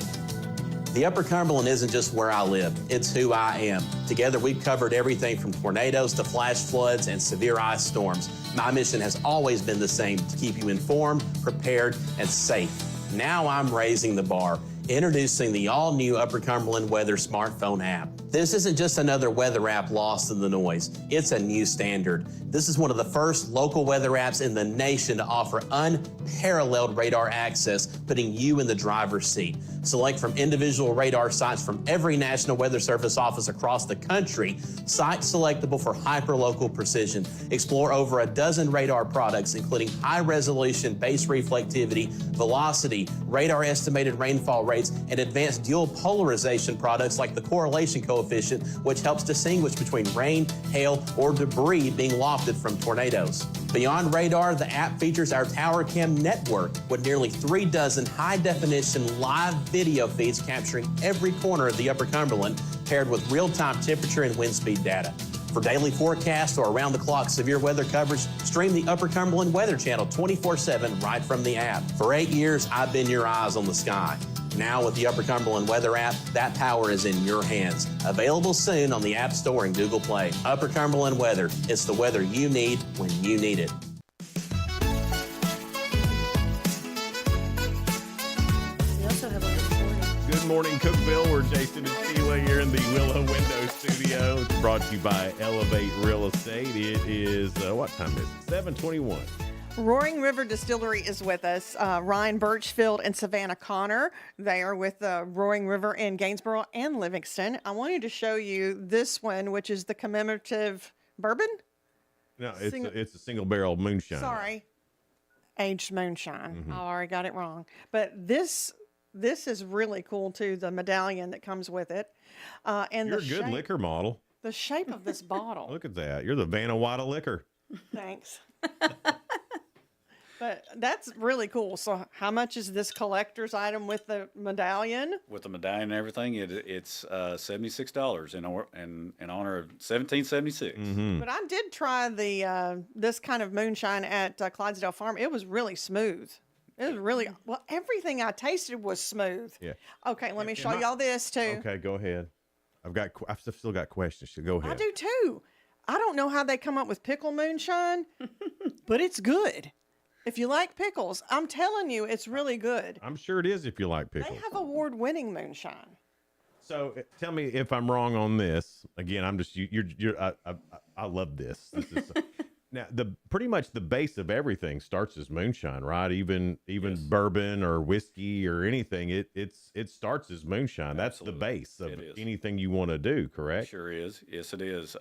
The Upper Cumberland isn't just where I live, it's who I am. Together, we've covered everything from tornadoes to flash floods and severe ice storms. My mission has always been the same, to keep you informed, prepared, and safe. Now I'm raising the bar, introducing the all-new Upper Cumberland Weather smartphone app. This isn't just another weather app lost in the noise. It's a new standard. This is one of the first local weather apps in the nation to offer unparalleled radar access, putting you in the driver's seat. Select from individual radar sites from every National Weather Service office across the country, sites selectable for hyperlocal precision. Explore over a dozen radar products, including high-resolution base reflectivity, velocity, radar estimated rainfall rates, and advanced dual polarization products like the correlation coefficient, which helps distinguish between rain, hail, or debris being lofted from tornadoes. Beyond radar, the app features our Tower Cam network with nearly 3 dozen high-definition live video feeds capturing every corner of the Upper Cumberland, paired with real-time temperature and wind speed data. For daily forecasts or around-the-clock severe weather coverage, stream the Upper Cumberland Weather Channel 24/7 right from the app. For 8 years, I've been your eyes on the sky. Now with the Upper Cumberland Weather app, that power is in your hands. Available soon on the App Store and Google Play. Upper Cumberland Weather. It's the weather you need when you need it. Good morning, Cookeville. We're Jason and Sheila here in the Willow Window Studio. It's brought to you by Elevate Real Estate. It is, what time is it? 7:21. Roaring River Distillery is with us. Ryan Birchfield and Savannah Connor. They are with Roaring River in Gainsboro and Livingston. I wanted to show you this one, which is the commemorative bourbon. No, it's a single barrel moonshine. Sorry. Aged moonshine. Mm-hmm. I already got it wrong. But this is really cool, too, the medallion that comes with it. And You're a good liquor model. The shape of this bottle. Look at that. You're the Vanna White of liquor. Thanks. But that's really cool. So how much is this collector's item with the medallion? With the medallion and everything, it's $76 in honor of 1776. Mm-hmm. But I did try the this kind of moonshine at Clydesdale Farm. It was really smooth. It was really, well, everything I tasted was smooth. Yeah. Okay, let me show y'all this too. Okay, go ahead. I've still got questions, so go ahead. I do too. I don't know how they come up with pickle moonshine, but it's good. If you like pickles, I'm telling you, it's really good. I'm sure it is if you like pickles. They have award-winning moonshine. So tell me if I'm wrong on this. Again, I'm just I love this. This is now pretty much the base of everything starts as moonshine, right? Even yes. Bourbon or whiskey or anything, it starts as moonshine. That's Absolutely. The base of anything you want to do, correct? Sure is. Yes, it is.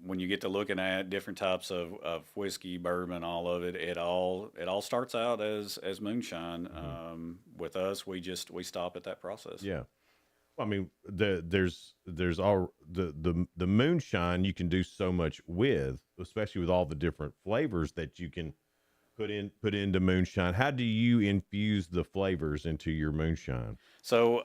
when you get to looking at different types of whiskey, bourbon, all of it, it all starts out as moonshine. With us, we stop at that process. Yeah. Well, I mean, there's all the moonshine you can do so much with, especially with all the different flavors that you can put into moonshine. How do you infuse the flavors into your moonshine? So,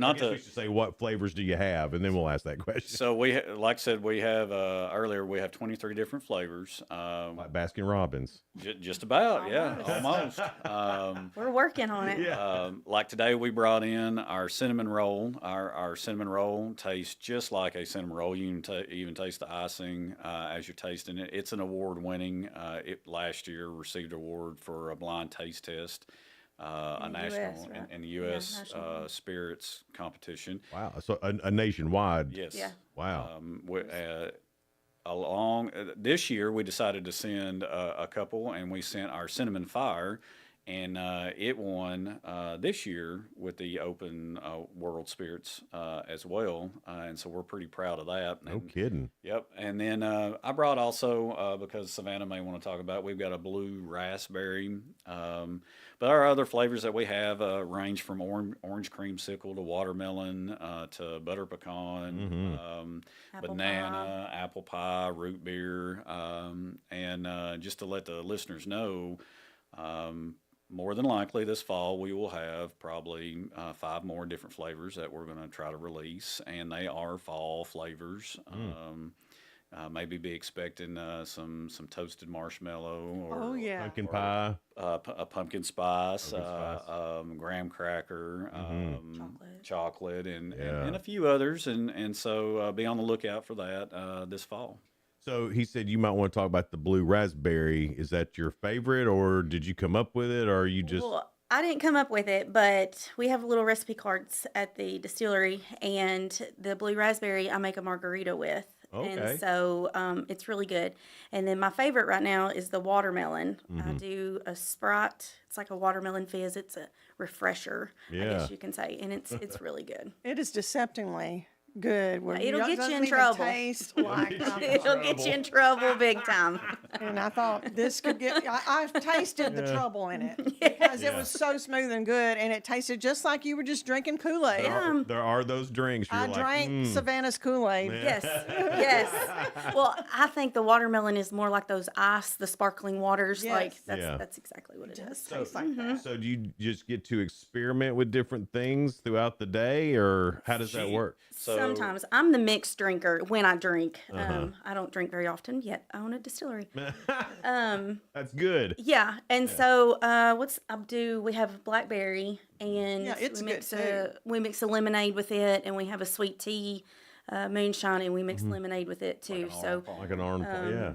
I guess we should say, what flavors do you have, and then we'll ask that question. So like I said, we have earlier. We have 23 different flavors. Like Baskin Robbins. Just about, yeah, almost. We're working on it. Yeah. Like today, we brought in our cinnamon roll. Our cinnamon roll tastes just like a cinnamon roll. You can even taste the icing as you're tasting it. It's an award-winning. It last year received an award for a blind taste test. A national in the U.S. Spirits competition. Wow, so a nationwide. Yes. Yeah. Wow. Along this year, we decided to send a couple, and we sent our Cinnamon Fire, and it won this year with the Open World Spirits as well, and so we're pretty proud of that. No kidding. Yep. And then I brought also, because Savannah may want to talk about, we've got a blue raspberry. But our other flavors that we have range from orange creamsicle to watermelon to butter pecan, banana, apple pie, root beer. And just to let the listeners know, more than likely this fall we will have probably 5 more different flavors that we're going to try to release, and they are fall flavors. Maybe be expecting some toasted marshmallow or pumpkin pie, a pumpkin spice, graham cracker, chocolate, and a few others, and so be on the lookout for that this fall. So he said you might want to talk about the blue raspberry. Is that your favorite, or did you come up with it, or are you just? Well, I didn't come up with it, but we have little recipe cards at the distillery, and the blue raspberry I make a margarita with. Okay. And so it's really good. And then my favorite right now is the watermelon. I do a Sprite. It's like a watermelon fizz. It's a refresher, I guess you can say. And it's really good. It is deceptingly good. Where It'll get you doesn't in even trouble. Taste like It'll get you in trouble big time. And I thought this could get. I've tasted the trouble in it because it was so smooth and good, and it tasted just like you were just drinking Kool-Aid. There are those drinks. I drank Savannah's Kool-Aid. Yes, yes. Well, I think the watermelon is more like those ice, the sparkling waters. Yes. Like that's exactly what it is. So do you just get to experiment with different things throughout the day, or how does that work? Sometimes I'm the mixed drinker when I drink. I don't drink very often, yet I own a distillery. That's good. Yeah, and so we have blackberry, and we mix a lemonade with it, and we have a sweet tea moonshine, and we mix lemonade with it too. Like an orange, yeah.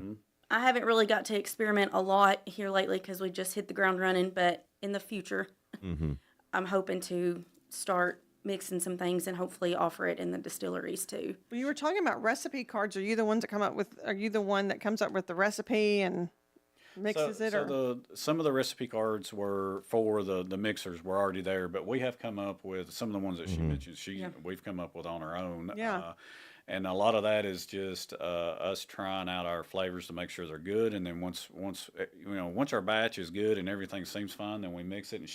I haven't really got to experiment a lot here lately because we just hit the ground running, but in the future, I'm hoping to start mixing some things and hopefully offer it in the distilleries too. Well, you were talking about recipe cards. Are you the one that comes up with the recipe and mixes it? Some of the recipe cards were for the mixers were already there, but we have come up with some of the ones that she mentioned. We've come up with on our own. Yeah. And a lot of that is just us trying out our flavors to make sure they're good. And then once our batch is good and everything seems fine, then we mix it. And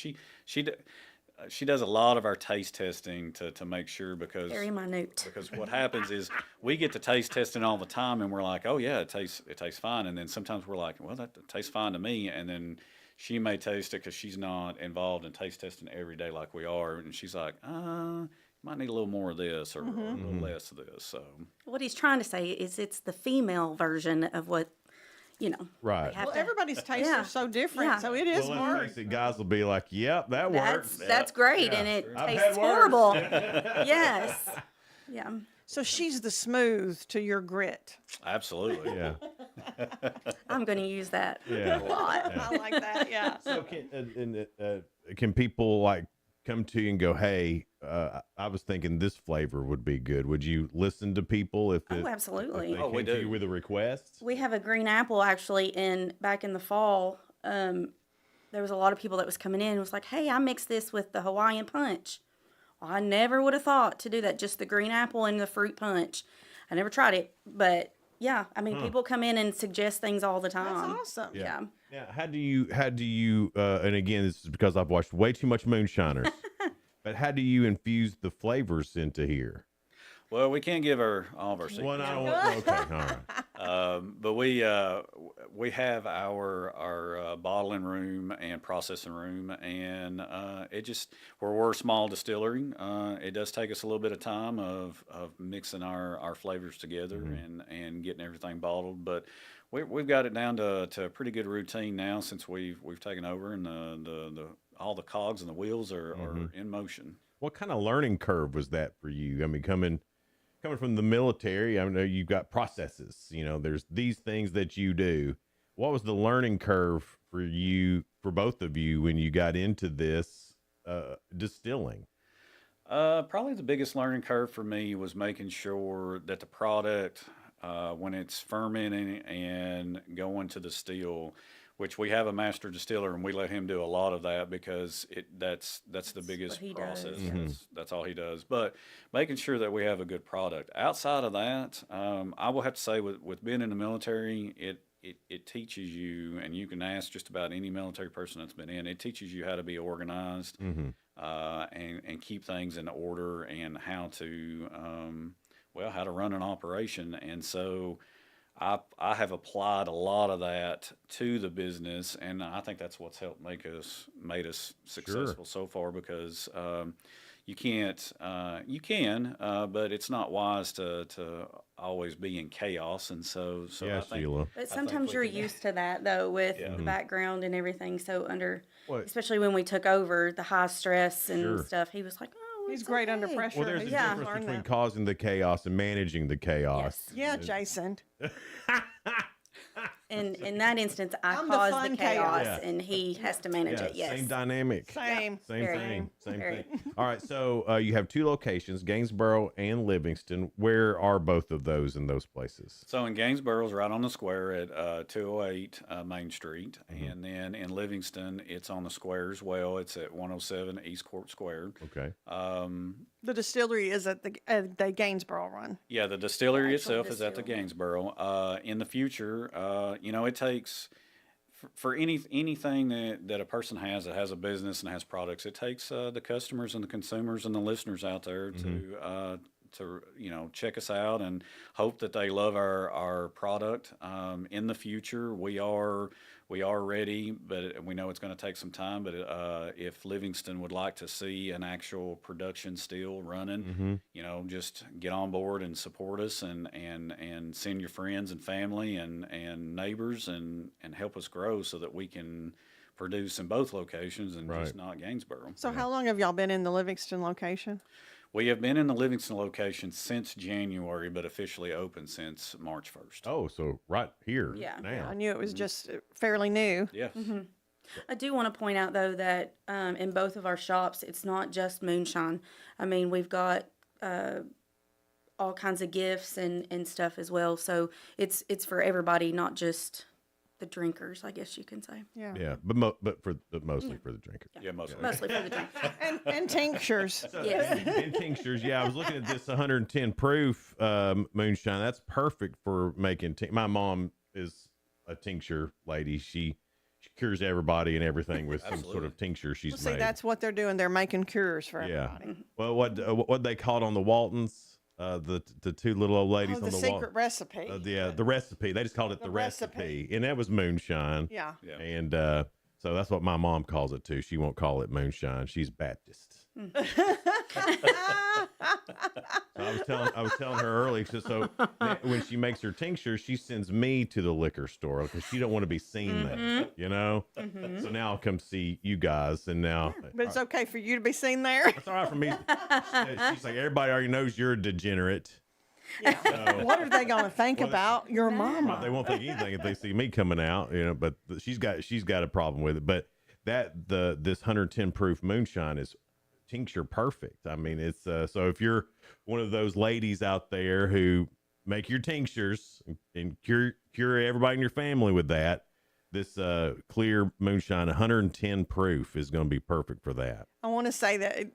she does a lot of our taste testing to make sure, because very minute. Because what happens is we get to taste testing all the time, and we're like, oh yeah, it tastes fine. And then sometimes we're like, well, that tastes fine to me. And then she may taste it because she's not involved in taste testing every day like we are, and she's like, might need a little more of this or a little less of this. So what he's trying to say is it's the female version of what. Right. Well, everybody's tastes are so different, so it is hard. Let's face it, guys will be like, "Yep, that works." That's great, and it tastes horrible. Yes. Yeah. So she's the smooth to your grit. Absolutely. Yeah. I'm going to use that a lot. I like that. Yeah. So can people come to you and go, "Hey, I was thinking this flavor would be good." Would you listen to people if absolutely. If they came to you with a request? We have a green apple actually back in the fall. There was a lot of people that was coming in and was like, "Hey, I mixed this with the Hawaiian punch." Well, I never would have thought to do that, just the green apple and the fruit punch. I never tried it, but Yeah, I mean, people come in and suggest things all the time. That's awesome. Yeah. Now, how do you, and again, this is because I've watched way too much Moonshiners, but how do you infuse the flavors into here? Well, we can't give all of our secrets. Well, I don't want, okay, all right. But we have our bottling room and processing room, and we're a small distillery. It does take us a little bit of time of mixing our flavors together and getting everything bottled. But we've got it down to a pretty good routine now since we've taken over, and all the cogs and the wheels are in motion. What kind of learning curve was that for you? I mean, coming from the military, I know you've got processes, there's these things that you do. What was the learning curve for you, for both of you, when you got into this distilling? Probably the biggest learning curve for me was making sure that the product, when it's fermenting and going to the still, which we have a master distiller and we let him do a lot of that because that's the biggest process. That's all he does. But making sure that we have a good product. Outside of that, I will have to say with being in the military, it teaches you, and you can ask just about any military person that's been in, it teaches you how to be organized and keep things in order, and how to run an operation. And so I have applied a lot of that to the business, and I think that's what's helped made us successful so far, because you can, but it's not wise to always be in chaos. And so yeah, I think, Sheila. But sometimes you're used to that, though, with the background and everything. So especially when we took over the high stress and stuff, he was like, "Oh, he's great under pressure." Well, there's a difference between causing the chaos and managing the chaos. Yeah, Jason. In that instance, I I'm caused the the fun chaos, chaos. and he has to manage it. Yes, Same dynamic. Same thing. All right, so you have two locations, Gainesboro and Livingston. Where are both of those in those places? So in Gainesboro is right on the square at 208 Main Street, and then in Livingston it's on the square as well. It's at 107 East Court Square. Okay. The distillery is at the Gainesboro run. Yeah, the distillery itself is at the Gainesboro. In the future, it takes for anything that a person has that has a business and has products, it takes the customers and the consumers and the listeners out there to check us out and hope that they love our product. In the future, we are ready, but we know it's going to take some time. But if Livingston would like to see an actual production still running, just get on board and support us, and send your friends and family and neighbors and help us grow so that we can produce in both locations and just not Gainesboro. So how long have y'all been in the Livingston location? We have been in the Livingston location since January, but officially open since March 1st. Oh, so right here now. I knew it was just fairly new. Yes. I do want to point out, though, that in both of our shops, it's not just moonshine. I mean, we've got all kinds of gifts and stuff as well. So it's for everybody, not just the drinkers, I guess you can say. Yeah. But mostly for the drinkers. Yeah, mostly for the drinkers. and tinctures. Yes. And tinctures. Yeah, I was looking at this 110 proof moonshine. That's perfect for making. My mom is a tincture lady. She cures everybody and everything with some sort of tincture she's See, made. that's what they're doing. They're making cures for everybody. Well, what they called on the Waltons. The two little old ladies on the wall. The secret recipe. The recipe. They just called it the recipe. And that was moonshine. Yeah. And so that's what my mom calls it too. She won't call it moonshine. She's Baptist. So I was telling her earlier. So when she makes her tincture, she sends me to the liquor store because she don't want to be seen there. So now I'll come see you guys, and now. But it's okay for you to be seen there. It's all right for me. She's like, everybody already knows you're a degenerate. Yeah. So, what are they going to think about your mama? They won't think anything if they see me coming out, But she's got a problem with it. But this 110 proof moonshine is tincture perfect. I mean, it's so if you're one of those ladies out there who make your tinctures and cure everybody in your family with that, this clear moonshine, 110 proof, is going to be perfect for that. I want to say that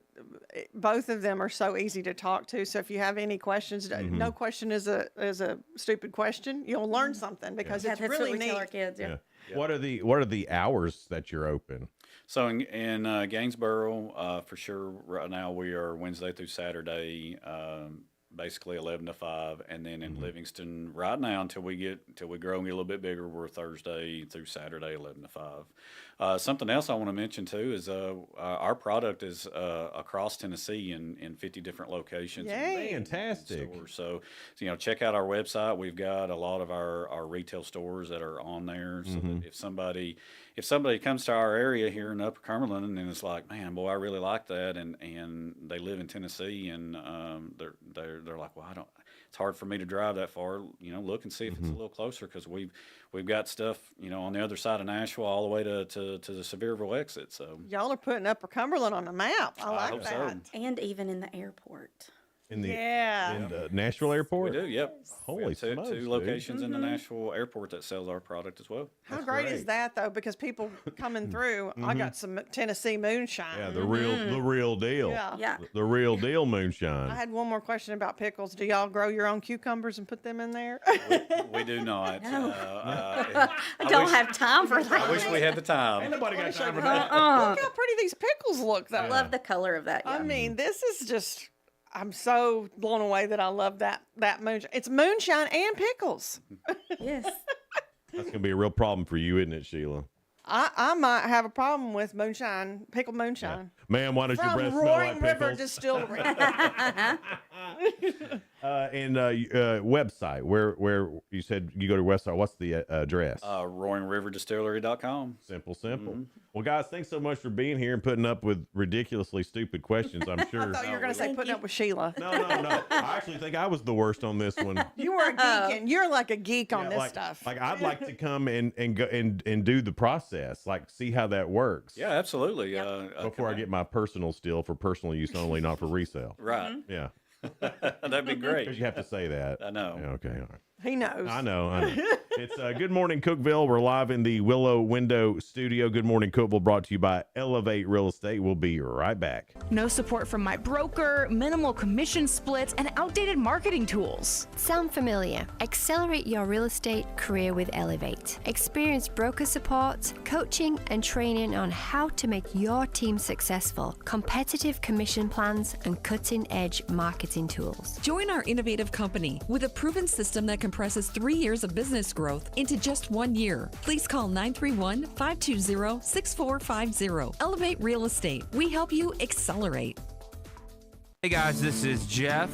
both of them are so easy to talk to. So if you have any questions, no question is a stupid question. You'll learn something because it's that's really what we neat. tell our kids. Yeah. What are the hours that you're open? So in Gainesboro, for sure, right now we are Wednesday through Saturday, basically 11 to 5, and then in Livingston right now until we grow and get a little bit bigger, we're Thursday through Saturday 11 to 5. Something else I want to mention too is our product is across Tennessee in 50 different locations. Yay. Fantastic. So check out our website. We've got a lot of our retail stores that are on there. So that if somebody comes to our area here in Upper Cumberland and it's like, man, boy, I really like that, and they live in Tennessee and they're like, well, it's hard for me to drive that far. Look and see if it's a little closer, because we've got stuff on the other side of Nashville all the way to the Sevierville exit. So Y'all are putting Upper Cumberland on the map. I like hope that. so. And even in the airport. In the Yeah. Nashville airport? We do, yep. Holy We have smokes, two dude. locations in the Nashville airport that sells our product as well. How great is that, though? Because people coming through, I got some Tennessee moonshine. Yeah, the real deal. Yeah. The real deal moonshine. I had one more question about pickles. Do y'all grow your own cucumbers and put them in there? We do not. I don't have time for that. I wish we had the time. Ain't nobody got time for that. Look how pretty these pickles look, though. I love the color of that. I Yeah. mean, this is just, I'm so blown away that I love that moonshine. It's moonshine and pickles. Yes. That's going to be a real problem for you, isn't it, Sheila? I might have a problem with moonshine, pickled moonshine. Ma'am, why does your From breath smell Roaring like River pickles? Distillery. And website, where you said you go to your website. What's the address? RoaringRiverDistillery.com. Simple. Well, guys, thanks so much for being here and putting up with ridiculously stupid questions, I'm sure. I thought you were going to say putting up with Sheila. No. I actually think I was the worst on this one. You were a geek, and you're like a geek on this stuff. Like I'd like to come and go and do the process, like see how that works. Yeah, absolutely. Before I get my personal still for personal use only, not for resale. Right. Yeah. That'd be great. Because you have to say that. I know. Yeah, okay. All right. He knows. I know. It's Good Morning Cookeville. We're live in the Willow Window Studio. Good Morning Cookeville brought to you by Elevate Real Estate. We'll be right back. No support from my broker, minimal commission splits, and outdated marketing tools. Sound familiar? Accelerate your real estate career with Elevate. Experience broker support, coaching, and training on how to make your team successful, competitive commission plans, and cutting-edge marketing tools. Join our innovative company with a proven system that compresses 3 years of business growth into just 1 year. Please call 931-520-6450. Elevate Real Estate. We help you accelerate. Hey guys, this is Jeff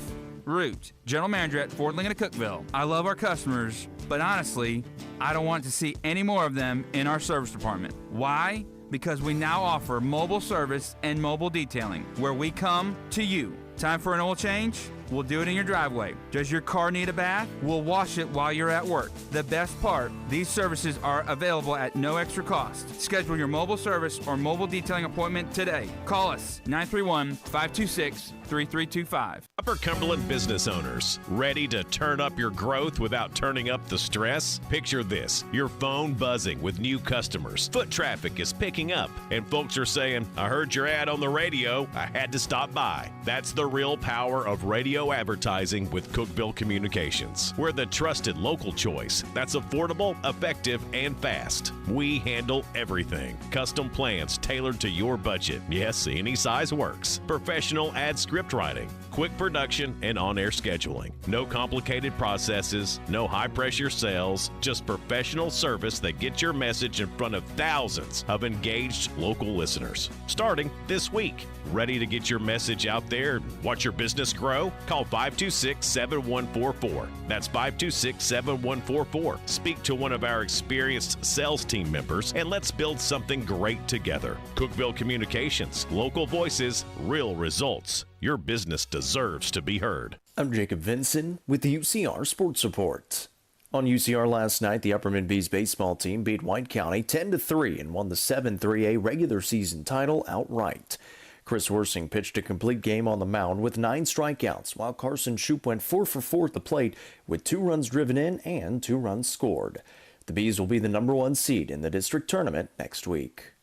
Root, General Manager at Ford Lincoln of Cookeville. I love our customers, but honestly, I don't want to see any more of them in our service department. Why? Because we now offer mobile service and mobile detailing, where we come to you. Time for an oil change? We'll do it in your driveway. Does your car need a bath? We'll wash it while you're at work. The best part, these services are available at no extra cost. Schedule your mobile service or mobile detailing appointment today. Call us 931-526-3325. Upper Cumberland business owners, ready to turn up your growth without turning up the stress? Picture this, your phone buzzing with new customers. Foot traffic is picking up, and folks are saying, I heard your ad on the radio, I had to stop by. That's the real power of radio advertising with Cookeville Communications. We're the trusted local choice that's affordable, effective, and fast. We handle everything. Custom plans tailored to your budget. Yes, any size works. Professional ad script writing, quick production, and on-air scheduling. No complicated processes, no high-pressure sales, just professional service that gets your message in front of thousands of engaged local listeners. Starting this week. Ready to get your message out there and watch your business grow? Call 526-7144. That's 526-7144. Speak to one of our experienced sales team members and let's build something great together. Cookeville Communications, local voices, real results. Your business deserves to be heard. I'm Jacob Vinson with the UCR Sports Report. On UCR last night, the Upper Mid-B's baseball team beat White County 10-3 and won the 7-3A regular season title outright. Chris Worsing pitched a complete game on the mound with 9 strikeouts, while Carson Shoup went 4 for 4 at the plate with 2 runs driven in and 2 runs scored. The Bees will be the #1 seed in the district tournament next week.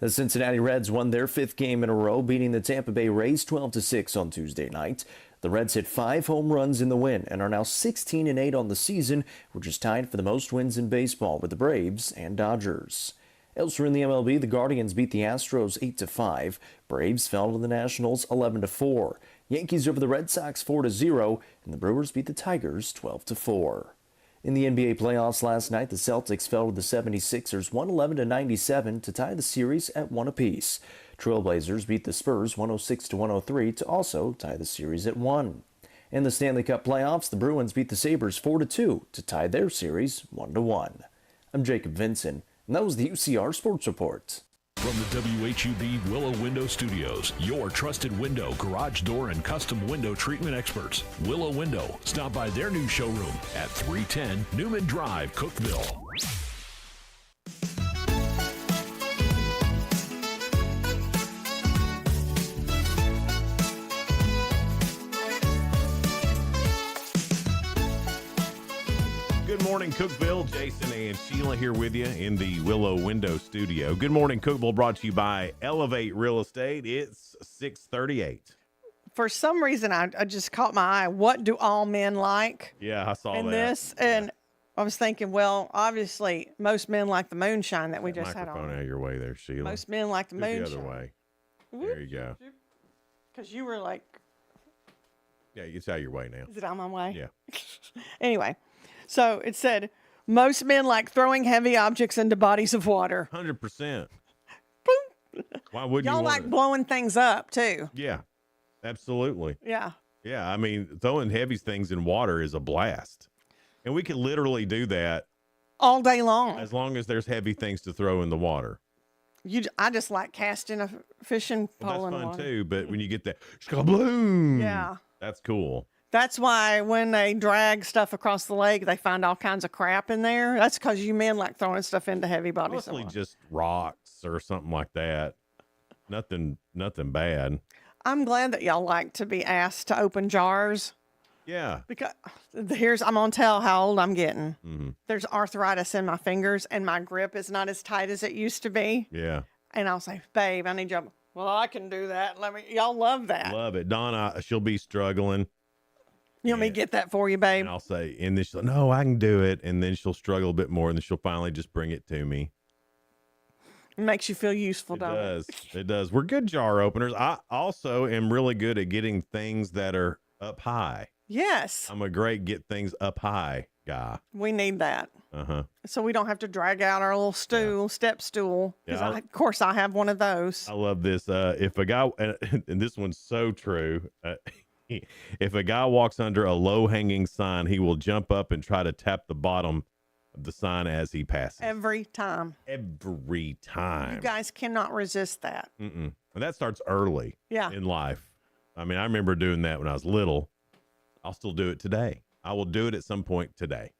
The Cincinnati Reds won their 5th game in a row, beating the Tampa Bay Rays 12-6 on Tuesday night. The Reds hit 5 home runs in the win and are now 16-8 on the season, which is tied for the most wins in baseball with the Braves and Dodgers. Elsewhere in the MLB, the Guardians beat the Astros 8-5. Braves fell to the Nationals 11-4. Yankees over the Red Sox 4-0, and the Brewers beat the Tigers 12-4. In the NBA playoffs last night, the Celtics fell to the 76ers 111-97 to tie the series at 1 apiece. Trailblazers beat the Spurs 106-103 to also tie the series at 1. In the Stanley Cup playoffs, the Bruins beat the Sabres 4-2 to tie their series 1-1. I'm Jacob Vinson, and that was the UCR Sports Report. From the WHUB Willow Window Studios, your trusted window, garage door, and custom window treatment experts. Willow Window. Stop by their new showroom at 310 Newman Drive, Cookeville. Good morning, Cookeville. Jason and Sheila here with you in the Willow Window Studio. Good morning, Cookeville, brought to you by Elevate Real Estate. It's 6:38. For some reason, I just caught my eye. What do all men like? Yeah, I saw in that. this, and I was thinking, well, obviously, most men like the moonshine that we just had Microphone on. out of your way there, Sheila. Most men like the Do it moonshine. the other way. There you go. Because you were like, Yeah, it's out of your way now. is it on my way? Yeah. Anyway, so it said, most men like throwing heavy objects into bodies of water. 100%. Why wouldn't Y'all you want like it? blowing things up, too. Yeah, absolutely. Yeah. Yeah, I mean, throwing heavy things in water is a blast. And we could literally do that All day long. as long as there's heavy things to throw in the water. I just like casting a fishing pole Well, in that's fun water. too, but when you get that bloom, Yeah. that's cool. That's why when they drag stuff across the lake, they find all kinds of crap in there. That's because you men like throwing stuff into heavy bodies of Mostly water. just rocks or something like that. Nothing bad. I'm glad that y'all like to be asked to open jars. Yeah. Because I'm gonna tell how old I'm getting. Mm-hmm. There's arthritis in my fingers, and my grip is not as tight as it used to be. Yeah. And I'll say, "Babe, I need you." Well, I can do that. Y'all love that. Love it. Donna, she'll be struggling. You want me to get that for you, babe? And I'll say, and then she'll, no, I can do it. And then she'll struggle a bit more, and then she'll finally just bring it to me. It makes you feel useful, It don't it? does. It does. We're good jar openers. I also am really good at getting things that are up high. Yes, I'm a great get things up high guy. we need that. Uh-huh. So we don't have to drag out our little step stool. 'Cause Yeah, of course, I have one of those. I love this. If a guy, and this one's so true, if a guy walks under a low-hanging sign, he will jump up and try to tap the bottom of the sign as he passes. Every time. Every time. You guys cannot resist that. And that starts early Yeah. in life. I mean, I remember doing that when I was little. I'll still do it today. I will do it at some point today.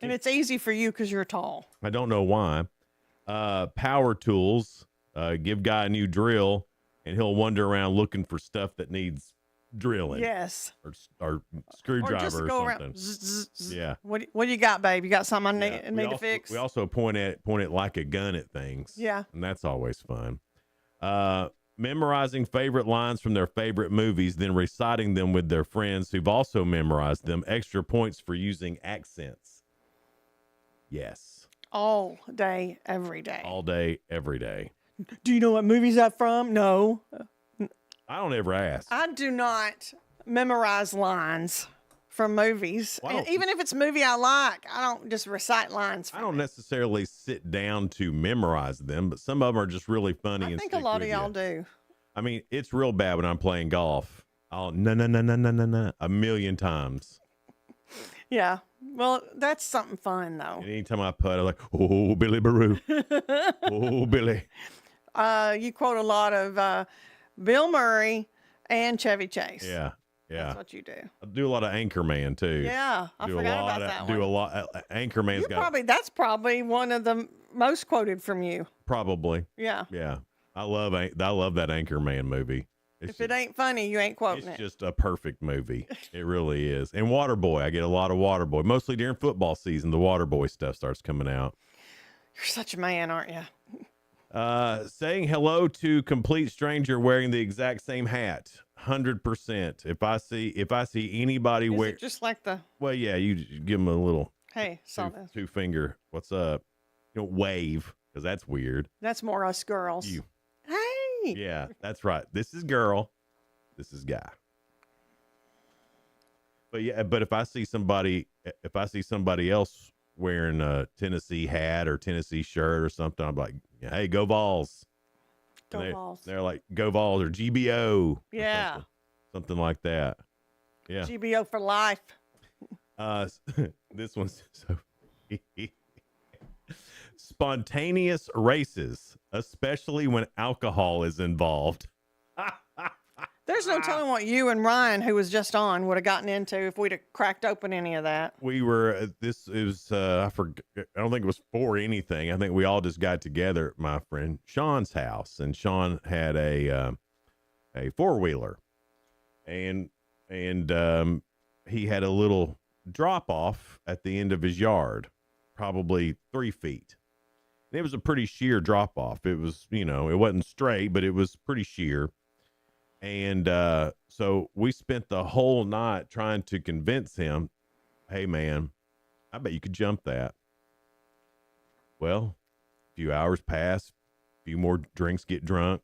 And it's easy for you because you're tall. I don't know why. Power tools, give guy a new drill, and he'll wander around looking for stuff that needs drilling. Yes. Or screwdriver Or just or go something. around. Zzz, zzz, zzz. Yeah. What do you got, babe? You got something I Yeah. need to fix? We also point it like a gun at things. Yeah. And that's always fun. Memorizing favorite lines from their favorite movies, then reciting them with their friends who've also memorized them. Extra points for using accents. Yes. All day, every day. All day, every day. Do you know what movie's that from? No. I don't ever ask. I do not memorize lines from movies. Well, I And don't- even if it's a movie I like, I don't just recite lines I from don't necessarily sit down to memorize them, but some of them are just really funny. I and think a stick lot of with y'all you. do. I mean, it's real bad when I'm playing golf. I'll no a million times. Yeah. Well, that's something fun, though. And anytime I putt, I'm like, oh, Billy Baroo. Oh, Billy. You quote a lot of Bill Murray and Chevy Chase. Yeah. Yeah. That's what you do. I do a lot of Anchorman too. Yeah, I do forgot a lot about that Do one. a lot. Anchorman's got That's probably one of the most quoted from you. probably. Yeah. Yeah. I love that Anchorman movie. If it ain't funny, you ain't quoting It's it. just a perfect movie. It really is. And Waterboy, I get a lot of Waterboy. Mostly during football season, the Waterboy stuff starts coming out. You're such a man, aren't you? Saying hello to complete stranger wearing the exact same hat. 100%. If I see anybody Is wear, it just like the, well, yeah, you just give them a little hey, saw this. two finger, what's up? Wave, because that's weird. That's more us girls. You. Hey. Yeah, that's right. This is girl. This is guy. But yeah, but if I see somebody else wearing a Tennessee hat or Tennessee shirt or something, I'm like, hey, go Vols. Go Vols. They're like, go Vols or GBO. Yeah. Something like that. Yeah. GBO for life. This one's so spontaneous races, especially when alcohol is involved. There's no telling what you and Ryan, who was just on, would have gotten into if we'd have cracked open any of that. We were, this is, I don't think it was for anything. I think we all just got together at my friend Sean's house, and Sean had a 4-wheeler, and he had a little drop off at the end of his yard, probably 3 feet. And it was a pretty sheer drop off. It was, it wasn't straight, but it was pretty sheer. And so we spent the whole night trying to convince him, hey, man, I bet you could jump that. Well, a few hours pass, a few more drinks, get drunk.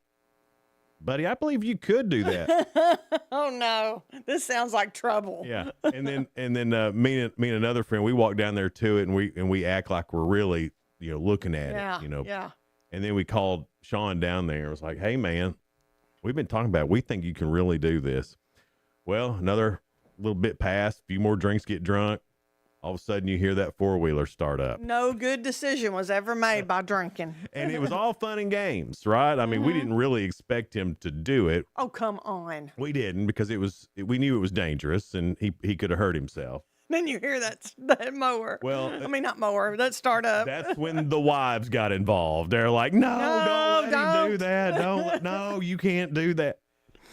Buddy, I believe you could do that. Oh, no. This sounds like trouble. Yeah. And then me and another friend, we walked down there to it, and we act like we're really, looking at it, Yeah. And then we called Sean down there and was like, hey, man, we've been talking about it. We think you can really do this. Well, another little bit passed, a few more drinks, get drunk. All of a sudden you hear that 4-wheeler start up. No good decision was ever made by drinking. And it was all fun and games, right? I mean, we didn't really expect him to do it. Oh, come on. We didn't, because we knew it was dangerous and he could have hurt himself. Then you hear that mower. Well, I mean, not mower, that startup. That's when the wives got involved. They're like, no, don't let him do that. No, you can't do that.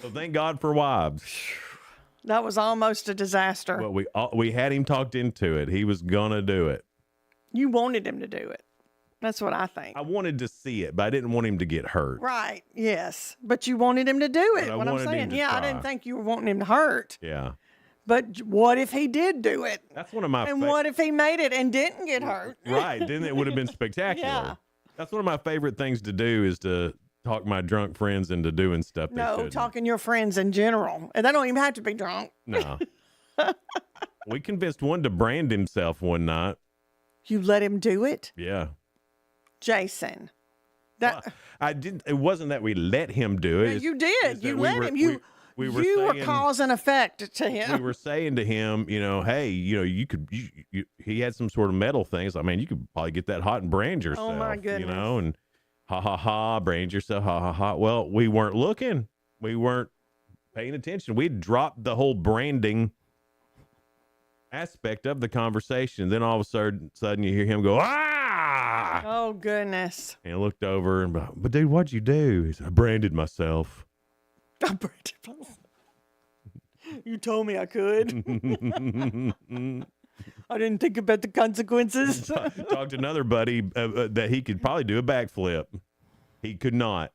So thank God for wives. That was almost a disaster. Well, we had him talked into it. He was going to do it. You wanted him to do it. That's what I think. I wanted to see it, but I didn't want him to get hurt. Right. Yes. But you wanted him to do it. But What I'm wanted him saying. to Yeah, I try. didn't think you were wanting him to hurt. Yeah. But what if he did do it? That's one of my And what if he made it and didn't get hurt? Right. Then it would have been spectacular. Yeah. That's one of my favorite things to do, is to talk my drunk friends into doing stuff they No, shouldn't. talking your friends in general. And they don't even have to be drunk. No. We convinced one to brand himself one night. You let him do it? Yeah. Jason. Well, I didn't. It wasn't that we let him do it. Yeah, you did. It's that You we let were- him. You we were were saying- cause and effect to him. We were saying to him, hey, you could. He had some sort of metal things. I mean, you could probably get that hot and brand yourself. Oh, my goodness. And ha ha ha, brand yourself, ha ha ha. Well, we weren't looking. We weren't paying attention. We dropped the whole branding aspect of the conversation. Then all of a sudden you hear him go, ah! Oh, goodness. And I looked over and, but dude, what'd you do? He said, I branded myself. You told me I could. I didn't think about the consequences. Talked to another buddy that he could probably do a backflip. He could not.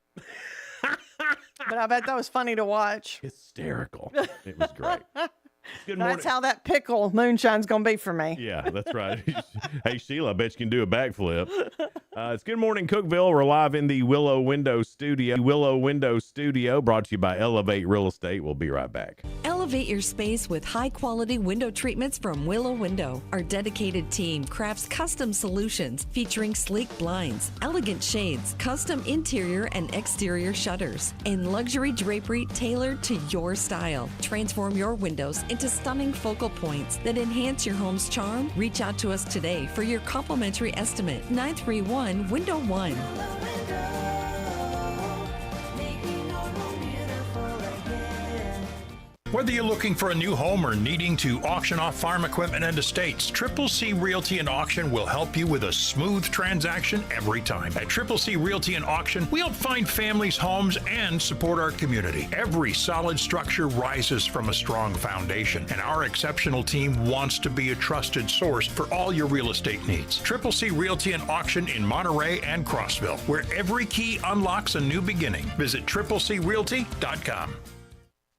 But I bet that was funny to watch. Hysterical. It was great. Good morning. That's how that pickle moonshine's going to be for me. Yeah, that's right. Hey, Sheila, I bet you can do a backflip. It's Good Morning Cookeville. We're live in the Willow Window Studio. Willow Window Studio, brought to you by Elevate Real Estate. We'll be right back. Elevate your space with high-quality window treatments from Willow Window. Our dedicated team crafts custom solutions featuring sleek blinds, elegant shades, custom interior and exterior shutters, and luxury drapery tailored to your style. Transform your windows into stunning focal points that enhance your home's charm. Reach out to us today for your complimentary estimate. 931 Window 1. Whether you're looking for a new home or needing to auction off farm equipment and estates, Triple C Realty and Auction will help you with a smooth transaction every time. At Triple C Realty and Auction, we help find families, homes, and support our community. Every solid structure rises from a strong foundation, and our exceptional team wants to be a trusted source for all your real estate needs. Triple C Realty and Auction in Monterey and Crossville, where every key unlocks a new beginning. Visit triplecrealty.com.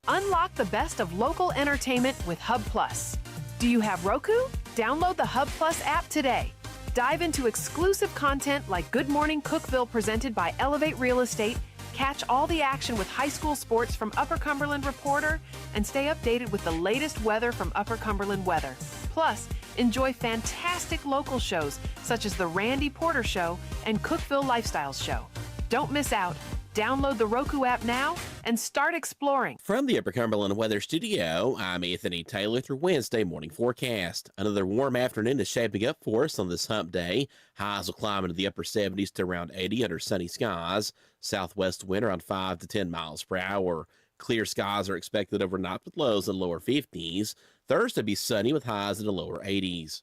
Unlock the best of local entertainment with Hub Plus. Do you have Roku? Download the Hub Plus app today. Dive into exclusive content like Good Morning Cookeville presented by Elevate Real Estate, catch all the action with high school sports from Upper Cumberland Reporter, and stay updated with the latest weather from Upper Cumberland Weather. Plus, enjoy fantastic local shows such as The Randy Porter Show and Cookeville Lifestyles Show. Don't miss out. Download the Roku app now and start exploring. From the Upper Cumberland Weather Studio, I'm Anthony Taylor with your Wednesday morning forecast. Another warm afternoon is shaping up for us on this hump day. Highs will climb into the upper 70s to around 80 under sunny skies. Southwest wind around 5 to 10 miles per hour. Clear skies are expected overnight with lows in the lower 50s. Thursday will be sunny with highs in the lower 80s.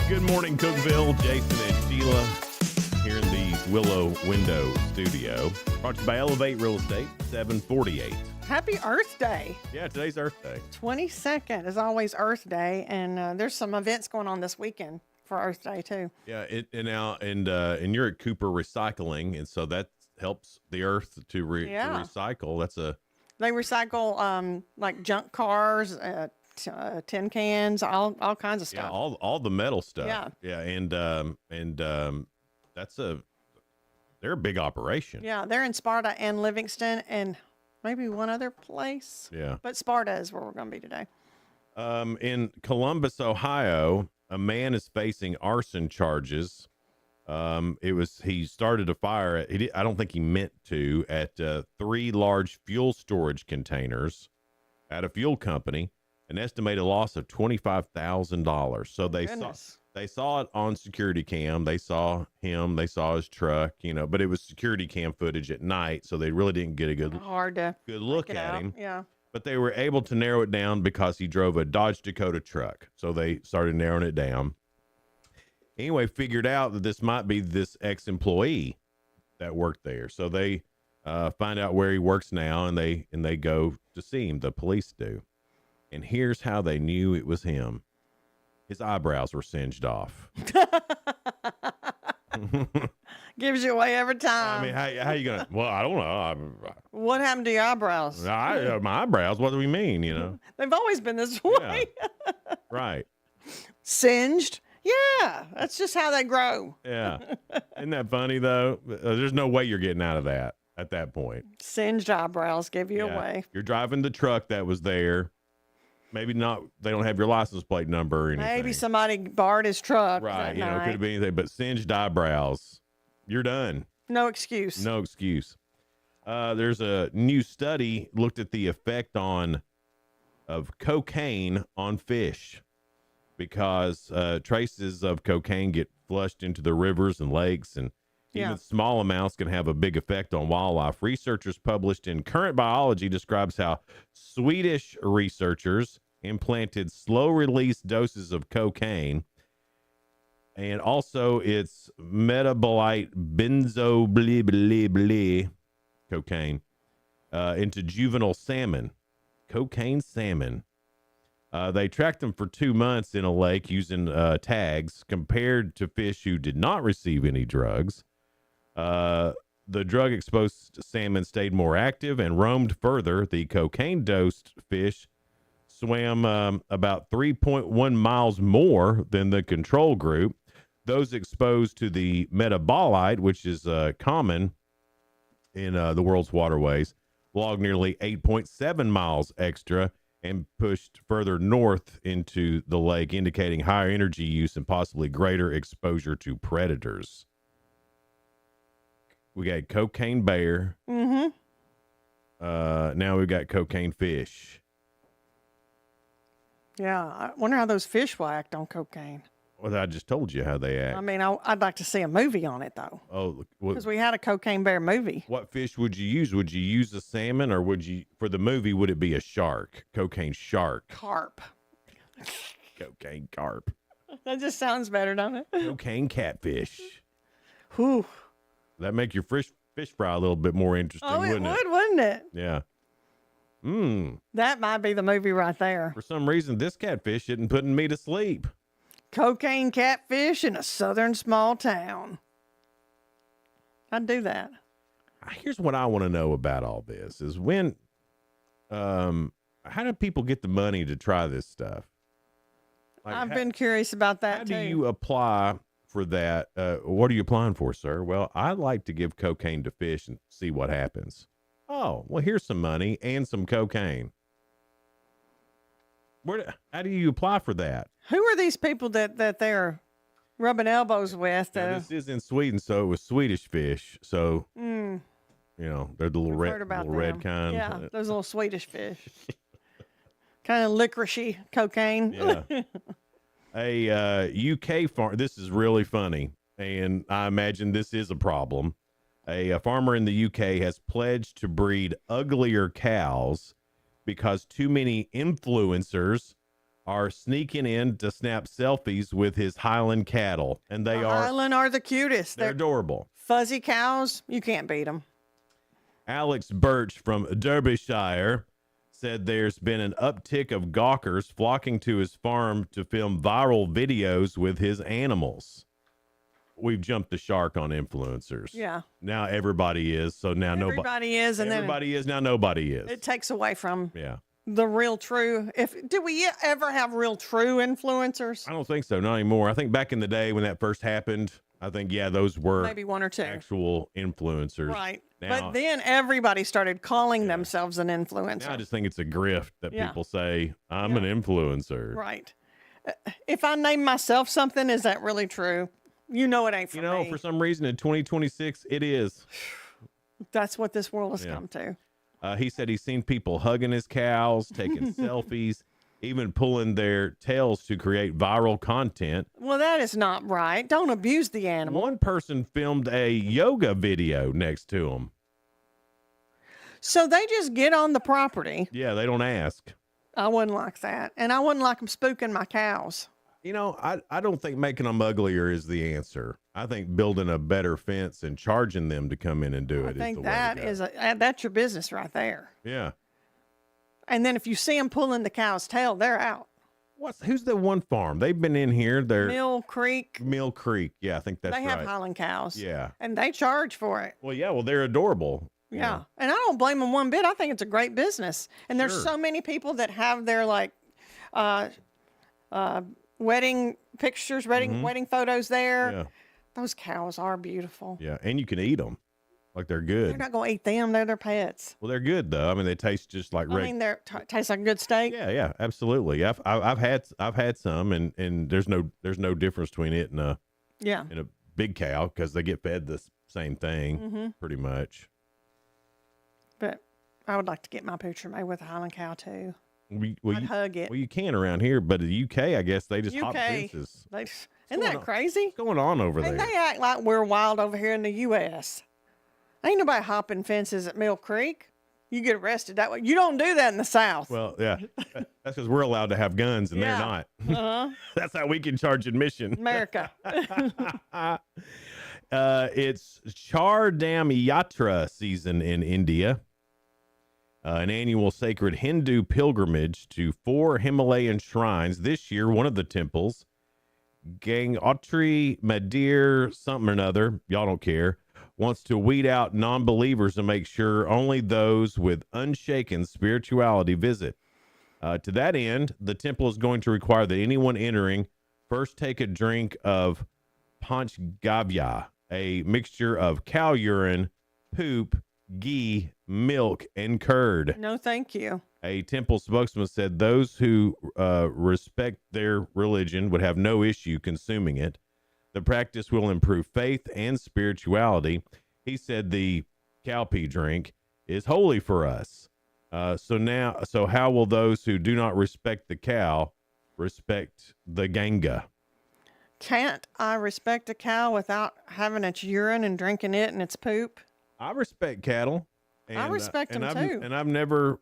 Good morning, Cookeville. Jason and Sheila here in the Willow Window Studio. Brought to you by Elevate Real Estate, 748. Happy Earth Day. Yeah, today's Earth Day. 22nd is always Earth Day, and there's some events going on this weekend for Earth Day too. Yeah, and you're at Cooper Recycling, and so that helps the earth to recycle. They recycle like junk cars, tin cans, all kinds of stuff. Yeah, all the metal stuff. Yeah. And they're a big operation. Yeah, they're in Sparta and Livingston and maybe one other place. Yeah. But Sparta is where we're going to be today. In Columbus, Ohio, a man is facing arson charges. He started a fire. I don't think he meant to, at 3 large fuel storage containers at a fuel company. An estimated loss of $25,000. So they saw it on security cam. They saw him. They saw his truck. But it was security cam footage at night, so they really didn't get a good look at him. Yeah. But they were able to narrow it down because he drove a Dodge Dakota truck. So they started narrowing it down. Anyway, figured out that this might be this ex-employee that worked there. So they find out where he works now, and they go to see him. The police do. And here's how they knew it was him. His eyebrows were singed off. Gives you away every time. I mean, how you gonna? Well, I don't know. What happened to your eyebrows? My eyebrows. What do we mean? They've always been this way. Yeah. Right. Singed. Yeah, that's just how they grow. Yeah. Isn't that funny though? There's no way you're getting out of that at that point. Singed eyebrows give you away. You're driving the truck that was there. Maybe not. They don't have your license plate number or anything. Maybe somebody borrowed his truck. Right. It could have been anything, but singed eyebrows. You're done. No excuse. No excuse. There's a new study looked at the effect of cocaine on fish, because traces of cocaine get flushed into the rivers and lakes, and even small amounts can have a big effect on wildlife. Researchers published in Current Biology describes how Swedish researchers implanted slow-release doses of cocaine and also its metabolite cocaine into juvenile salmon, cocaine salmon. They tracked them for 2 months in a lake using tags compared to fish who did not receive any drugs. The drug-exposed salmon stayed more active and roamed further. The cocaine-dosed fish swam about 3.1 miles more than the control group. Those exposed to the metabolite, which is common in the world's waterways, logged nearly 8.7 miles extra and pushed further north into the lake, indicating higher energy use and possibly greater exposure to predators. We got cocaine bear. Mm-hmm. Now we've got cocaine fish. Yeah, I wonder how those fish will act on cocaine. Well, I just told you how they act. I mean, I'd like to see a movie on it, though. Oh, Because we had a cocaine bear movie. what fish would you use? Would you use a salmon, or would you, for the movie, would it be a shark? Cocaine shark. Carp. Cocaine carp. That just sounds better, don't it? Cocaine catfish. Whew. That make your fish fry a little bit more interesting, Oh, it wouldn't it? would, wouldn't it? Yeah. That might be the movie right there. For some reason, this catfish isn't putting me to sleep. Cocaine catfish in a southern small town. I'd do that. Here's what I want to know about all this is when, how do people get the money to try this stuff? Like, I've been curious about that how too. do you apply for that? What are you applying for, sir? Well, I'd like to give cocaine to fish and see what happens. Oh, well, here's some money and some cocaine. How do you apply for that? Who are these people that they're rubbing elbows with? Now, this is in Sweden, so it was Swedish fish. So, Mm, you know, they're the little I've heard red, about little red them. kind. Yeah, those little Swedish fish. Kind of licoricey cocaine. Yeah. A UK farm. This is really funny, and I imagine this is a problem. A farmer in the UK has pledged to breed uglier cows because too many influencers are sneaking in to snap selfies with his Highland cattle, and they are Highland are the cutest. they're adorable. Fuzzy cows. You can't beat them. Alex Birch from Derbyshire said there's been an uptick of gawkers flocking to his farm to film viral videos with his animals. We've jumped the shark on influencers. Yeah. Now everybody is. So now Everybody is, and everybody is. Now nobody is. then it takes away from Yeah. the real true. Did we ever have real true influencers? I don't think so. Not anymore. I think back in the day when that first happened, I think, yeah, those were Maybe one or two. actual influencers. Right. Now, But then everybody started calling themselves an influencer. now I just think it's a grift that Yeah. people say, I'm an influencer. Right. If I name myself something, is that really true? You know it ain't for me. For some reason in 2026, it is. That's what this world has Yeah. come to. He said he's seen people hugging his cows, taking selfies, even pulling their tails to create viral content. Well, that is not right. Don't abuse the animal. One person filmed a yoga video next to him. So they just get on the property. Yeah, they don't ask. I wouldn't like that. And I wouldn't like them spooking my cows. You know, I don't think making them uglier is the answer. I think building a better fence and charging them to come in and do I it is think the that way to go. is that's your business right there. Yeah. And then if you see them pulling the cow's tail, they're out. Who's the one farm? They've been in here. They're Mill Creek. Mill Creek. Yeah, I think that's They right. have Highland cows. Yeah. And they charge for it. Well, yeah, well, they're adorable. Yeah. And I don't blame them one bit. I think it's a great business. And there's Sure. so many people that have their wedding pictures, wedding photos there. Yeah. Those cows are beautiful. Yeah, and you can eat them. Like they're They're good. not going to eat them. They're their pets. Well, they're good though. I mean, they taste just like I mean, they taste like a good steak. Yeah, absolutely. I've had some, and there's no difference between it and a big cow because they get fed the same thing Mhm. pretty much. But I would like to get my picture made with a Highland cow too. Well, I'd hug it. Well, you can around here, but the UK, I guess they just hop UK, fences. isn't that crazy? What's going on over And there? they act like we're wild over here in the U.S. Ain't nobody hopping fences at Mill Creek. You get arrested that way. You don't do that in the South. Well, yeah, that's because we're allowed to have guns and they're not. Uh-huh. That's how we can charge admission. America. It's Char Dham Yatra season in India, an annual sacred Hindu pilgrimage to 4 Himalayan shrines. This year, one of the temples, Gangotri Mandir something or another, y'all don't care, wants to weed out non-believers and make sure only those with unshaken spirituality visit. To that end, the temple is going to require that anyone entering first take a drink of Panchgavya, a mixture of cow urine, poop, ghee, milk, and curd. No, thank you. A temple spokesman said those who respect their religion would have no issue consuming it. The practice will improve faith and spirituality. He said the cowpea drink is holy for us. So how will those who do not respect the cow respect the Ganga? Can't I respect a cow without having its urine and drinking it and its poop? I respect cattle. I respect them too. And I've never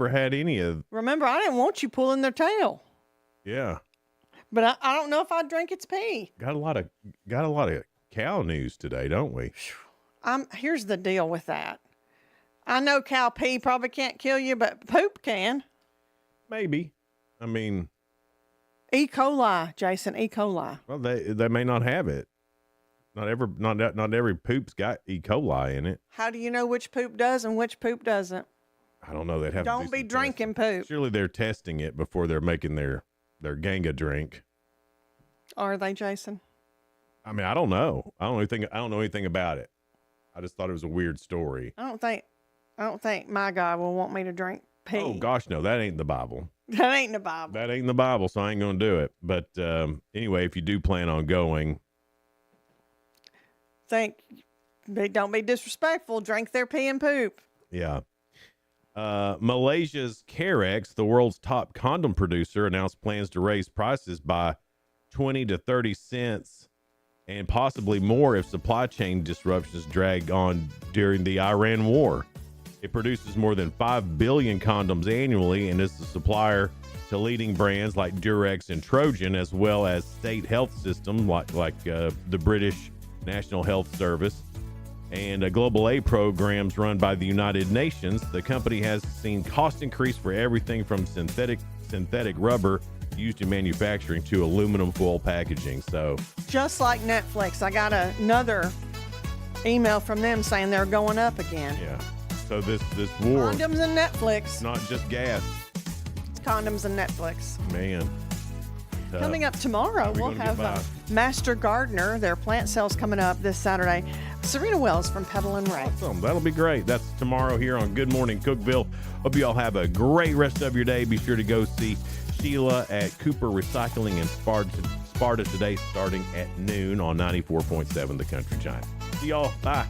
had any of. Remember, I didn't want you pulling their tail. Yeah. But I don't know if I'd drink its pee. Got a lot of cow news today, don't we? Here's the deal with that. I know cow pee probably can't kill you, but poop can. Maybe. I mean, E. coli, Jason. E. coli. well, they may not have it. Not every poop's got E. coli in it. How do you know which poop does and which poop doesn't? I don't know. They'd have. Don't be drinking poop. Surely they're testing it before they're making their Ganga drink. Are they, Jason? I mean, I don't know. I don't know anything about it. I just thought it was a weird story. I don't think my God will want me to drink pee. Oh gosh, no, that ain't the Bible. That ain't the Bible. That ain't the Bible, so I ain't gonna do it. But anyway, if you do plan on going, Don't be disrespectful. Drink their pee and poop. yeah. Malaysia's Carex, the world's top condom producer, announced plans to raise prices by 20 to 30 cents and possibly more if supply chain disruptions drag on during the Iran war. It produces more than 5 billion condoms annually and is the supplier to leading brands like Durex and Trojan, as well as state health systems like the British National Health Service and global aid programs run by the United Nations. The company has seen cost increase for everything from synthetic rubber used in manufacturing to aluminum foil packaging. So just like Netflix, I got another email from them saying they're going up again. Yeah. So this war, condoms and Netflix, not just gas. It's condoms and Netflix. Man. Coming up tomorrow, we'll have Master Gardener. Their plant sales coming up this Saturday. Serena Wells from Pedal and Ray. Awesome. That'll be great. That's tomorrow here on Good Morning Cookeville. Hope you all have a great rest of your day. Be sure to go see Sheila at Cooper Recycling in Sparta today starting at noon on 94.7 The Country Giant. See y'all. Bye.